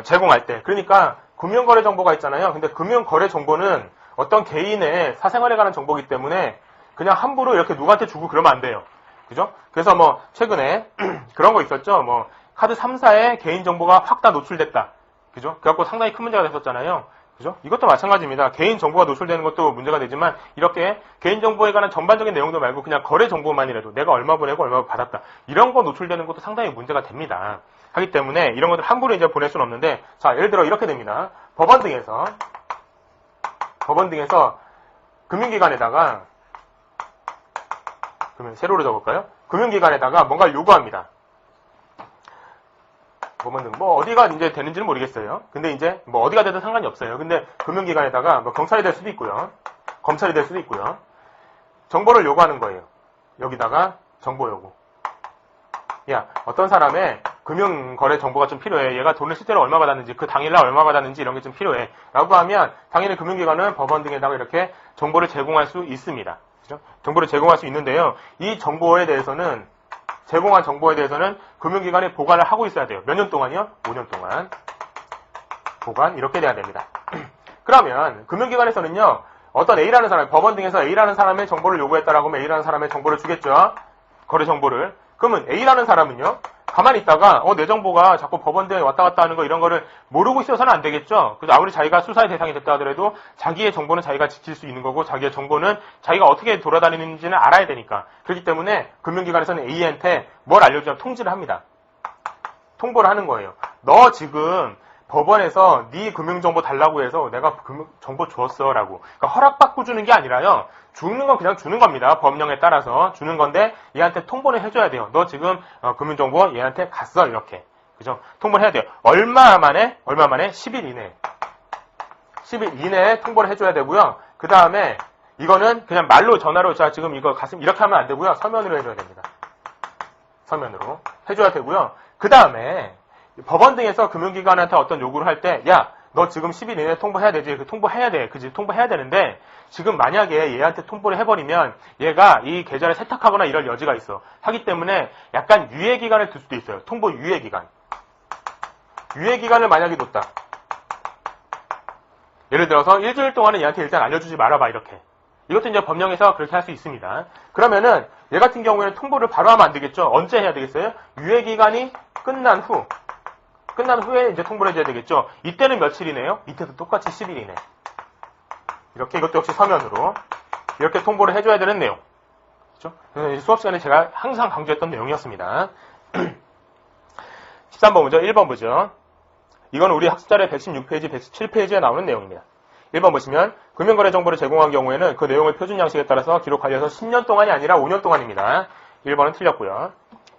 제공할 때 그러니까 금융거래 정보가 있잖아요. 근데 금융거래 정보는 어떤 개인의 사생활에 관한 정보이기 때문에 그냥 함부로 이렇게 누구한테 주고 그러면 안 돼요. 그죠? 그래서 뭐 최근에 그런 거 있었죠. 뭐 카드 3사의 개인정보가 확 다 노출됐다. 그죠? 그래갖고 상당히 큰 문제가 됐었잖아요. 그죠? 이것도 마찬가지입니다. 개인정보가 노출되는 것도 문제가 되지만 이렇게 개인정보에 관한 전반적인 내용도 말고 그냥 거래 정보만이라도 내가 얼마 보내고 얼마 받았다. 이런 거 노출되는 것도 상당히 문제가 됩니다. 하기 때문에 이런 것들 함부로 이제 보낼 수는 없는데 자, 예를 들어 이렇게 됩니다. 법원 등에서 금융기관에다가 그러면 세로로 적을까요? 금융기관에다가 뭔가를 요구합니다. 뭐 어디가 이제 되는지는 모르겠어요. 근데 이제 뭐 어디가 되든 상관이 없어요. 근데 금융기관에다가 뭐 경찰이 될 수도 있고요. 검찰이 될 수도 있고요. 정보를 요구하는 거예요. 여기다가 정보 요구. 야, 어떤 사람의 금융거래 정보가 좀 필요해. 얘가 돈을 실제로 얼마 받았는지, 그 당일날 얼마 받았는지 이런 게 좀 필요해. 라고 하면 당연히 금융기관은 법원 등에다가 이렇게 정보를 제공할 수 있습니다. 그죠? 정보를 제공할 수 있는데요. 이 정보에 대해서는 제공한 정보에 대해서는 금융기관이 보관을 하고 있어야 돼요. 몇 년 동안이요? 5년 동안. 보관 이렇게 돼야 됩니다. 그러면 금융기관에서는요. 어떤 A라는 사람, 법원 등에서 A라는 사람의 정보를 요구했다라고 하면 A라는 사람의 정보를 주겠죠. 거래 정보를. 그러면 A라는 사람은요. 가만히 있다가 내 정보가 자꾸 법원 등에 왔다 갔다 하는 거 이런 거를 모르고 있어서는 안 되겠죠. 그래서 아무리 자기가 수사의 대상이 됐다 하더라도 자기의 정보는 자기가 지킬 수 있는 거고 자기의 정보는 자기가 어떻게 돌아다니는지는 알아야 되니까. 그렇기 때문에 금융기관에서는 A한테 뭘 알려주냐면 통지를 합니다. 통보를 하는 거예요. 너 지금 법원에서 네 금융정보 달라고 해서 내가 정보 줬어 라고. 그러니까 허락받고 주는 게 아니라요. 주는 건 그냥 주는 겁니다. 법령에 따라서 주는 건데 얘한테 통보는 해줘야 돼요. 너 지금 금융정보 얘한테 갔어 이렇게. 그죠? 통보를 해야 돼요. 얼마 만에? 10일 이내. 10일 이내에 통보를 해줘야 되고요. 그 다음에 이거는 그냥 말로 전화로 자 지금 이거 갔으면 이렇게 하면 안 되고요. 서면으로 해줘야 됩니다. 서면으로 해줘야 되고요. 그 다음에 법원 등에서 금융기관한테 어떤 요구를 할 때, 야, 너 지금 10일 이내에 통보해야 되지. 통보해야 돼. 그지? 통보해야 되는데, 지금 만약에 얘한테 통보를 해버리면, 얘가 이 계좌를 세탁하거나 이럴 여지가 있어. 하기 때문에 약간 유예기간을 둘 수도 있어요. 통보 유예기간. 유예기간을 만약에 뒀다. 예를 들어서 일주일 동안은 얘한테 일단 알려주지 말아봐 이렇게. 이것도 이제 법령에서 그렇게 할 수 있습니다. 그러면은 얘 같은 경우에는 통보를 바로 하면 안 되겠죠. 언제 해야 되겠어요? 유예기간이 끝난 후에 이제 통보를 해줘야 되겠죠. 이때는 며칠이네요? 이때도 똑같이 10일이네. 이렇게 이것도 역시 서면으로 이렇게 통보를 해줘야 되는 내용. 그렇죠? 수업 시간에 제가 항상 강조했던 내용이었습니다. 13번 보죠. 1번 보죠. 이건 우리 학습자료 116페이지, 117페이지에 나오는 내용입니다. 1번 보시면 금융거래 정보를 제공한 경우에는 그 내용을 표준 양식에 따라서 기록 관리해서 10년 동안이 아니라 5년 동안입니다. 1번은 틀렸고요.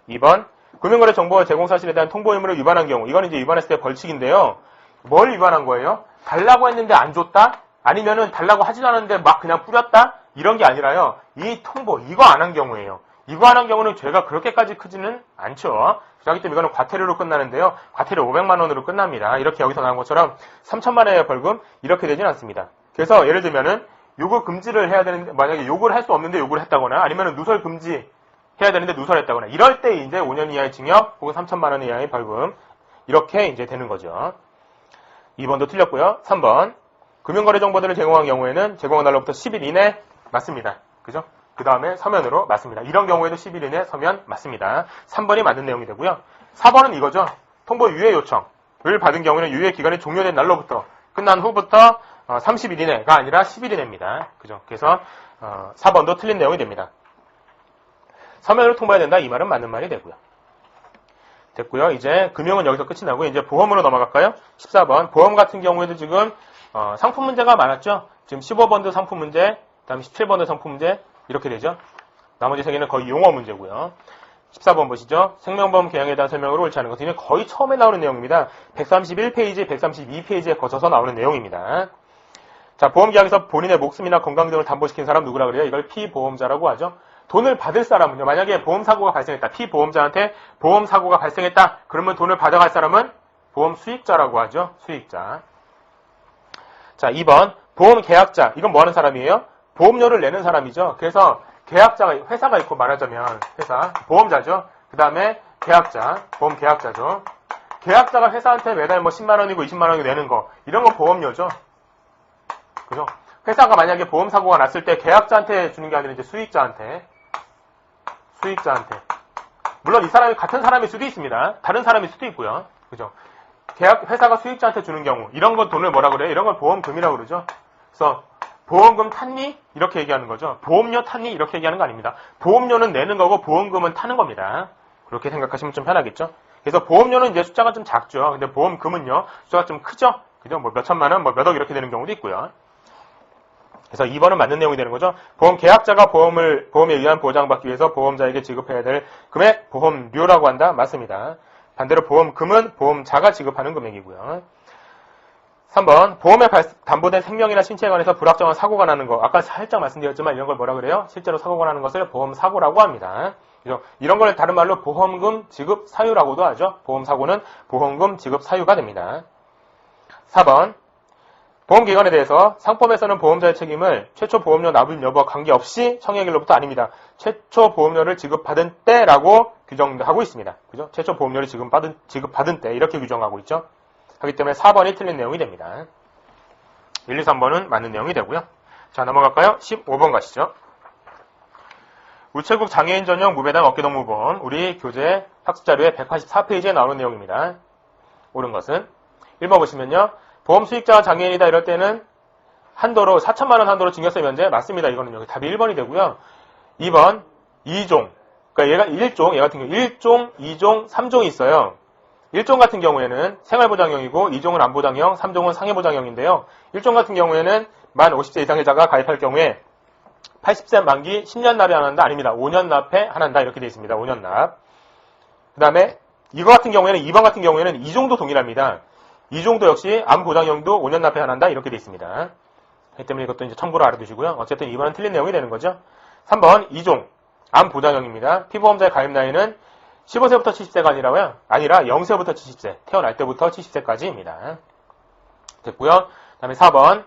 2번 금융거래 정보 제공 사실에 대한 통보 의무를 위반한 경우 이건 이제 위반했을 때 벌칙인데요. 뭘 위반한 거예요? 달라고 했는데 안 줬다? 아니면은 달라고 하지도 않았는데 막 그냥 뿌렸다? 이런 게 아니라요. 이 통보 이거 안 한 경우예요. 이거 안 한 경우는 죄가 그렇게까지 크지는 않죠. 그렇기 때문에 이거는 과태료로 끝나는데요. 과태료 500만 원으로 끝납니다. 이렇게 여기서 나온 것처럼 3천만 원의 벌금 이렇게 되진 않습니다. 그래서 예를 들면은 요구 금지를 해야 되는데 만약에 요구를 할 수 없는데 요구를 했다거나 아니면은 누설 금지 해야 되는데 누설했다거나 이럴 때 이제 5년 이하의 징역 혹은 3천만 원 이하의 벌금 이렇게 이제 되는 거죠. 2번도 틀렸고요. 3번 금융거래 정보들을 제공한 경우에는 제공한 날로부터 10일 이내 맞습니다. 그죠? 그 다음에 서면으로 맞습니다. 이런 경우에도 10일 이내 서면 맞습니다. 3번이 맞는 내용이 되고요. 4번은 이거죠. 통보 유예 요청을 받은 경우는 유예 기간이 종료된 날로부터 끝난 후부터 30일 이내가 아니라 10일 이내입니다. 그죠? 그래서 4번도 틀린 내용이 됩니다. 서면으로 통보해야 된다. 이 말은 맞는 말이 되고요. 됐고요. 이제 금융은 여기서 끝이 나고 이제 보험으로 넘어갈까요? 14번 보험 같은 경우에도 지금 상품 문제가 많았죠. 지금 15번도 상품 문제, 그다음 17번도 상품 문제 이렇게 되죠. 나머지 3개는 거의 용어 문제고요. 14번 보시죠. 생명보험 계약에 대한 설명으로 옳지 않은 것은 거의 처음에 나오는 내용입니다. 131페이지, 132페이지에 거쳐서 나오는 내용입니다. 자, 보험계약에서 본인의 목숨이나 건강 등을 담보시킨 사람 누구라 그래요? 이걸 피보험자라고 하죠. 돈을 받을 사람은요. 만약에 보험사고가 발생했다. 피보험자한테 보험사고가 발생했다. 그러면 돈을 받아갈 사람은 보험 수익자라고 하죠. 수익자. 자, 2번 보험계약자. 이건 뭐 하는 사람이에요? 보험료를 내는 사람이죠. 그래서 계약자가 회사가 있고 말하자면 회사 보험자죠. 그 다음에 계약자 보험계약자죠. 계약자가 회사한테 매달 뭐 10만 원이고 20만 원이고 내는 거 이런 거 보험료죠. 그죠? 회사가 만약에 보험사고가 났을 때 계약자한테 주는 게 아니라 이제 수익자한테 물론 이 사람이 같은 사람일 수도 있습니다. 다른 사람일 수도 있고요. 그죠? 회사가 수익자한테 주는 경우 이런 건 돈을 뭐라 그래요? 이런 걸 보험금이라고 그러죠. 그래서 보험금 탔니? 이렇게 얘기하는 거죠. 보험료 탔니? 이렇게 얘기하는 거 아닙니다. 보험료는 내는 거고 보험금은 타는 겁니다. 그렇게 생각하시면 좀 편하겠죠. 그래서 보험료는 이제 숫자가 좀 작죠. 근데 보험금은요 숫자가 좀 크죠. 그죠? 뭐 몇천만 원, 뭐 몇억 이렇게 되는 경우도 있고요. 그래서 2번은 맞는 내용이 되는 거죠. 보험 계약자가 보험에 의한 보장받기 위해서 보험자에게 지급해야 될 금액 보험료라고 한다. 맞습니다. 반대로 보험금은 보험자가 지급하는 금액이고요. 3번 보험에 담보된 생명이나 신체에 관해서 불확정한 사고가 나는 거. 아까 살짝 말씀드렸지만 이런 걸 뭐라 그래요? 실제로 사고가 나는 것을 보험사고라고 합니다. 그죠? 이런 걸 다른 말로 보험금 지급 사유라고도 하죠. 보험사고는 보험금 지급 사유가 됩니다. 4번 보험기관에 대해서 상법에서는 보험자의 책임을 최초 보험료 납입 여부와 관계없이 청약일로부터 아닙니다. 최초 보험료를 지급받은 때라고 규정하고 있습니다. 그죠? 최초 보험료를 지급받은 때 이렇게 규정하고 있죠. 하기 때문에 4번이 틀린 내용이 됩니다. 1, 2, 3번은 맞는 내용이 되고요. 자, 넘어갈까요? 15번 가시죠. 우체국 장애인 전용 무배당 어깨동무보험 우리 교재 학습자료의 184페이지에 나오는 내용입니다. 옳은 것은 1번 보시면요. 보험 수익자가 장애인이다 이럴 때는 한도로 4천만 원 한도로 징역세 면제 맞습니다. 이거는 여기 답이 1번이 되고요. 2번 2종 그러니까 얘가 1종 얘 같은 경우 1종, 2종, 3종이 있어요. 1종 같은 경우에는 생활보장형이고 2종은 안보장형, 3종은 상해보장형인데요. 1종 같은 경우에는 만 50세 이상의 자가 가입할 경우에 80세 만기 10년 납에 안 한다? 아닙니다. 5년 납에 안 한다. 이렇게 되어 있습니다. 5년 납. 그 다음에 이거 같은 경우에는 2번 같은 경우에는 2종도 동일합니다. 2종도 역시 안보장형도 5년 납에 안 한다. 이렇게 되어 있습니다. 그렇기 때문에 이것도 이제 참고로 알아두시고요. 어쨌든 2번은 틀린 내용이 되는 거죠. 3번 2종 안보장형입니다. 피보험자의 가입 나이는 15세부터 70세가 아니라 0세부터 70세, 태어날 때부터 70세까지입니다. 됐고요. 그 다음에 4번,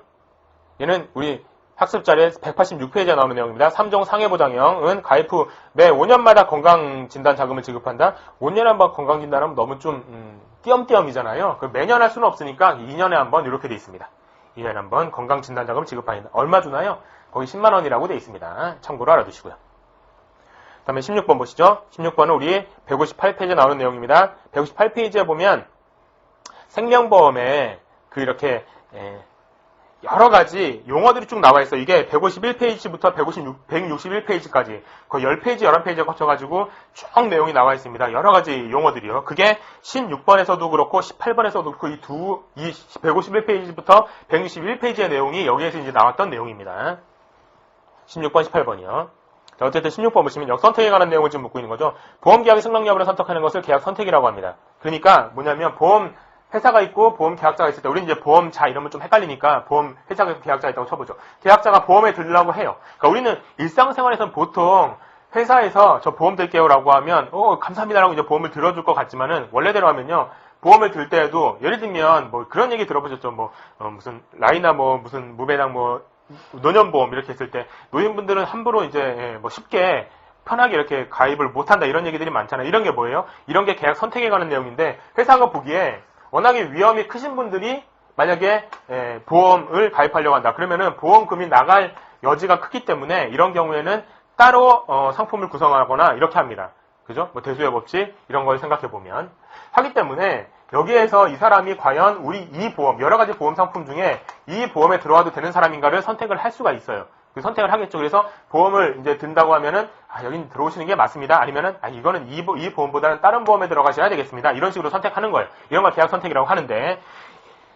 얘는 우리 학습자료에 186페이지에 나오는 내용입니다. 3종 상해보장형은 가입 후 매 5년마다 건강진단 자금을 지급한다. 5년에 한 번 건강진단하면 너무 좀 띄엄띄엄이잖아요. 매년 할 수는 없으니까 2년에 한 번 이렇게 돼 있습니다. 2년에 한 번 건강진단자금 지급합니다. 얼마 주나요? 거의 10만 원이라고 돼 있습니다. 참고로 알아두시고요. 그 다음에 16번 보시죠. 16번은 우리 158페이지에 나오는 내용입니다. 158페이지에 보면 생명보험에 이렇게 여러 가지 용어들이 쭉 나와 있어요. 이게 151페이지부터 161페이지까지 거의 10페이지, 11페이지에 거쳐가지고 쭉 내용이 나와 있습니다. 여러 가지 용어들이요. 그게 16번에서도 그렇고 18번에서도 그렇고 이 151페이지부터 161페이지의 내용이 여기에서 이제 나왔던 내용입니다. 16번, 18번이요. 자, 어쨌든 16번 보시면 역선택에 관한 내용을 지금 묻고 있는 거죠. 보험계약의 승낙 여부를 선택하는 것을 계약 선택이라고 합니다. 그러니까 뭐냐면 보험 회사가 있고 보험 계약자가 있을 때 우리 이제 보험자 이러면 좀 헷갈리니까 보험 회사가 계약자가 있다고 쳐보죠. 계약자가 보험에 들려고 해요. 그러니까 우리는 일상생활에서는 보통 회사에서 저 보험 들게요라고 하면 감사합니다라고 이제 보험을 들어줄 것 같지만은 원래대로 하면요. 보험을 들 때에도 예를 들면 뭐 그런 얘기 들어보셨죠. 무슨 라이나 무슨 무배당 노년보험 이렇게 했을 때 노인분들은 함부로 이제 쉽게 편하게 이렇게 가입을 못한다 이런 얘기들이 많잖아요. 이런 게 뭐예요? 이런 게 계약 선택에 관한 내용인데 회사가 보기에 워낙에 위험이 크신 분들이 만약에 보험을 가입하려고 한다. 그러면은 보험금이 나갈 여지가 크기 때문에 이런 경우에는 따로 상품을 구성하거나 이렇게 합니다. 그죠? 대수의 법칙 이런 걸 생각해 보면 하기 때문에 여기에서 이 사람이 과연 우리 이 보험 여러 가지 보험 상품 중에 이 보험에 들어와도 되는 사람인가를 선택을 할 수가 있어요. 그 선택을 하겠죠. 그래서 보험을 이제 든다고 하면은 여긴 들어오시는 게 맞습니다. 아니면은 이거는 이 보험보다는 다른 보험에 들어가셔야 되겠습니다. 이런 식으로 선택하는 거예요. 이런 걸 계약 선택이라고 하는데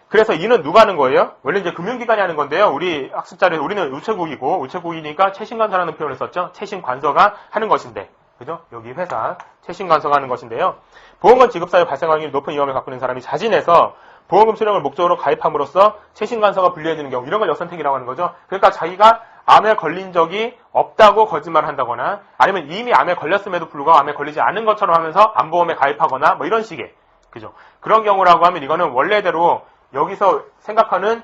그래서 이는 누가 하는 거예요? 원래 이제 금융기관이 하는 건데요. 우리 학습자를 우리는 우체국이고 우체국이니까 최신관서라는 표현을 썼죠. 최신관서가 하는 것인데 그죠? 여기 회사 최신관서가 하는 것인데요. 보험금 지급 사유 발생 확률이 높은 위험을 갖고 있는 사람이 자진해서 보험금 수령을 목적으로 가입함으로써 최신관서가 분리해지는 경우 이런 걸 역선택이라고 하는 거죠. 그러니까 자기가 암에 걸린 적이 없다고 거짓말을 한다거나 아니면 이미 암에 걸렸음에도 불구하고 암에 걸리지 않은 것처럼 하면서 암보험에 가입하거나 이런 식의 그죠? 그런 경우라고 하면 이거는 원래대로 여기서 생각하는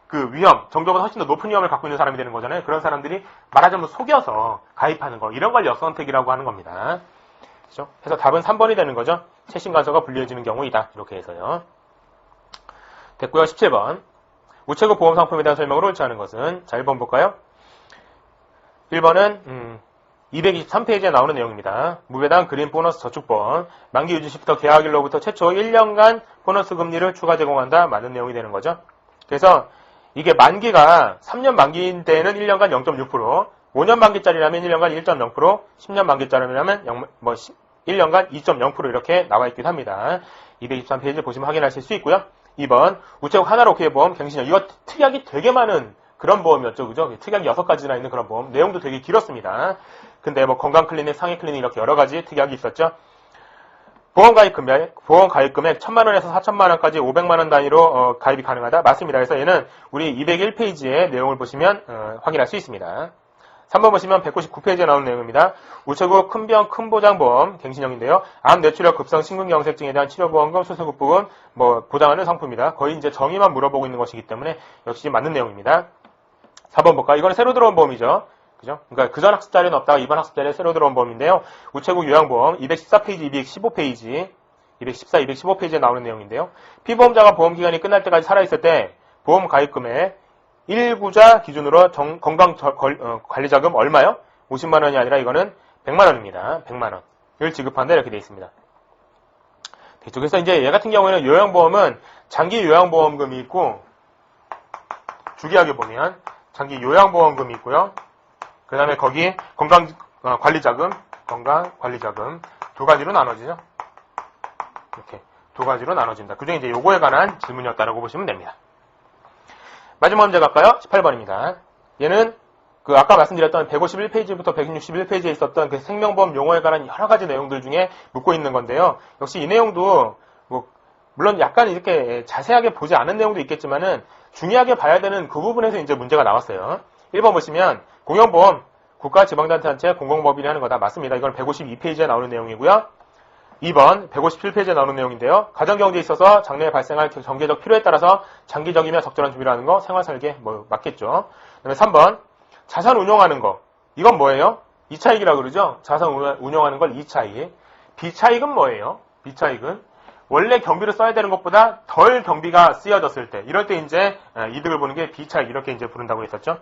그 위험 정도보다 훨씬 더 높은 위험을 갖고 있는 사람이 되는 거잖아요. 그런 사람들이 말하자면 속여서 가입하는 거 이런 걸 역선택이라고 하는 겁니다. 그죠? 그래서 답은 3번이 되는 거죠. 최신관서가 분리해지는 경우이다. 이렇게 해서요. 됐고요. 17번. 우체국 보험 상품에 대한 설명으로 옳지 않은 것은 자 1번 볼까요? 1번은 223페이지에 나오는 내용입니다. 무배당 그린 보너스 저축보험 만기 유지 시부터 계약일로부터 최초 1년간 보너스 금리를 추가 제공한다. 맞는 내용이 되는 거죠. 그래서 이게 만기가 3년 만기인 때는 1년간 0.6%, 5년 만기짜리라면 1년간 1.0%, 10년 만기짜리라면 1년간 2.0% 이렇게 나와 있기도 합니다. 223페이지 보시면 확인하실 수 있고요. 2번 우체국 하나로 오케이 보험 갱신형 이거 특약이 되게 많은 그런 보험이었죠. 그죠? 특약이 6가지나 있는 그런 보험. 내용도 되게 길었습니다. 근데 건강 클리닉, 상해 클리닉 이렇게 여러 가지 특약이 있었죠. 보험 가입 금액 1,000만 원에서 4,000만 원까지 500만 원 단위로 가입이 가능하다. 맞습니다. 그래서 얘는 우리 201페이지의 내용을 보시면 확인할 수 있습니다. 3번 보시면 199페이지에 나오는 내용입니다. 우체국 큰병 큰보장보험 갱신형인데요. 암, 뇌출혈, 급성 심근경색증에 대한 치료보험금, 수술급부금 보장하는 상품입니다. 거의 이제 정의만 물어보고 있는 것이기 때문에 역시 맞는 내용입니다. 4번 볼까? 이거는 새로 들어온 보험이죠. 그죠? 그러니까 그전 학습 자료는 없다가 이번 학습 자료에 새로 들어온 보험인데요. 우체국 요양보험 214페이지, 215페이지, 214, 215페이지에 나오는 내용인데요. 피보험자가 보험기간이 끝날 때까지 살아있을 때 보험 가입금액 1구자 기준으로 건강관리자금 얼마요? 50만 원이 아니라 이거는 100만 원입니다. 100만 원을 지급한다 이렇게 되어 있습니다. 그래서 이제 얘 같은 경우에는 요양보험은 장기 요양보험금이 있고 주기하게 보면 장기 요양보험금이 있고요. 그 다음에 거기 건강관리자금 두 가지로 나눠지죠. 이렇게 두 가지로 나눠진다. 그중에 이제 요거에 관한 질문이었다라고 보시면 됩니다. 마지막 문제 갈까요? 18번입니다. 얘는 아까 말씀드렸던 151페이지부터 161페이지에 있었던 그 생명보험 용어에 관한 여러 가지 내용들 중에 묻고 있는 건데요. 역시 이 내용도 물론 약간 이렇게 자세하게 보지 않은 내용도 있겠지만은 중요하게 봐야 되는 그 부분에서 이제 문제가 나왔어요. 1번 보시면 공영보험 국가지방단체 공공법인이 하는 거다. 맞습니다. 이건 152페이지에 나오는 내용이고요. 2번 157페이지에 나오는 내용인데요. 가정경제에 있어서 장래에 발생할 경제적 필요에 따라서 장기적이며 적절한 준비를 하는 거 생활설계 맞겠죠. 그다음에 3번 자산 운용하는 거. 이건 뭐예요? 이차익이라고 그러죠. 자산 운용하는 걸 이차익. 비차익은 뭐예요? 비차익은 원래 경비를 써야 되는 것보다 덜 경비가 쓰여졌을 때, 이럴 때 이제 이득을 보는 게 비차익, 이렇게 이제 부른다고 했었죠.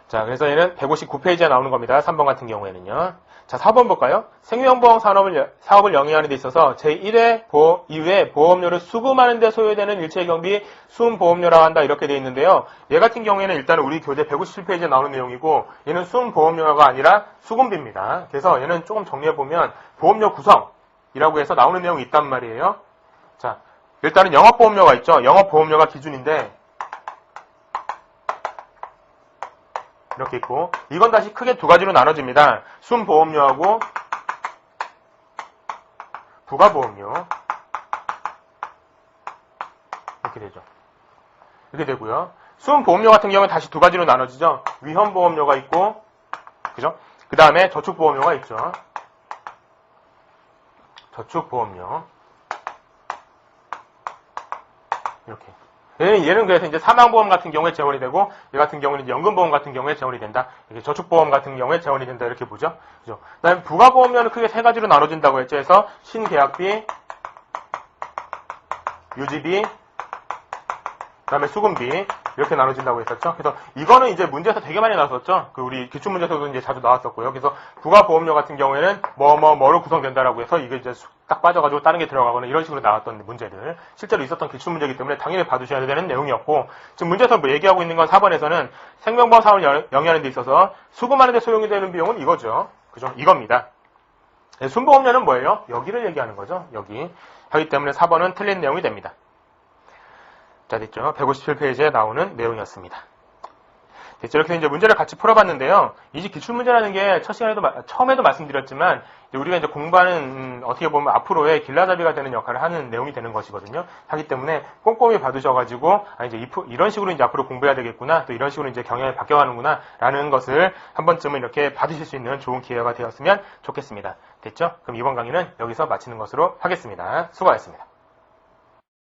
자, 그래서 얘는 159페이지에 나오는 겁니다. 3번 같은 경우에는요. 자, 4번 볼까요? 생명보험 사업을 영위하는 데 있어서 제1회 이후에 보험료를 수금하는 데 소요되는 일체 경비 수음보험료라고 한다, 이렇게 되어 있는데요. 얘 같은 경우에는 일단 우리 교재 157페이지에 나오는 내용이고, 얘는 수음보험료가 아니라 수금비입니다. 그래서 얘는 조금 정리해보면 보험료 구성이라고 해서 나오는 내용이 있단 말이에요. 자, 일단은 영업보험료가 있죠. 영업보험료가 기준인데 이렇게 있고, 이건 다시 크게 두 가지로 나눠집니다. 순보험료하고 부가보험료, 이렇게 되죠. 이렇게 되고요. 순보험료 같은 경우는 다시 두 가지로 나눠지죠. 위험보험료가 있고, 그죠? 그 다음에 저축보험료가 있죠. 저축보험료, 이렇게. 얘는 그래서 이제 사망보험 같은 경우에 재원이 되고, 얘 같은 경우는 이제 연금보험 같은 경우에 재원이 된다. 이렇게 저축보험 같은 경우에 재원이 된다. 이렇게 보죠. 그죠? 그 다음에 부가보험료는 크게 세 가지로 나눠진다고 했죠. 그래서 신계약비, 유지비, 그 다음에 수금비, 이렇게 나눠진다고 했었죠. 그래서 이거는 이제 문제에서 되게 많이 나왔었죠. 그 우리 기출문제에서도 이제 자주 나왔었고요. 그래서 부가보험료 같은 경우에는 뭐로 구성된다라고 해서 이게 이제 딱 빠져가지고 다른 게 들어가거나 이런 식으로 나왔던 문제들, 실제로 있었던 기출문제이기 때문에 당연히 봐두셔야 되는 내용이었고, 지금 문제에서 뭐 얘기하고 있는 건 4번에서는 생명보험 사업을 영위하는 데 있어서 수금하는 데 소용이 되는 비용은 이거죠. 그죠? 이겁니다. 순보험료는 뭐예요? 여기를 얘기하는 거죠. 여기. 하기 때문에 4번은 틀린 내용이 됩니다. 자, 됐죠? 157페이지에 나오는 내용이었습니다. 됐죠? 이렇게 이제 문제를 같이 풀어봤는데요. 이제 기출문제라는 게 첫 시간에도, 처음에도 말씀드렸지만, 우리가 이제 공부하는, 어떻게 보면 앞으로의 길라잡이가 되는 역할을 하는 내용이 되는 것이거든요. 하기 때문에 꼼꼼히 봐두셔가지고, 이제 이런 식으로 이제 앞으로 공부해야 되겠구나, 또 이런 식으로 이제 경향이 바뀌어가는구나, 라는 것을 한 번쯤은 이렇게 받으실 수 있는 좋은 기회가 되었으면 좋겠습니다. 됐죠? 그럼 이번 강의는 여기서 마치는 것으로 하겠습니다. 수고하셨습니다.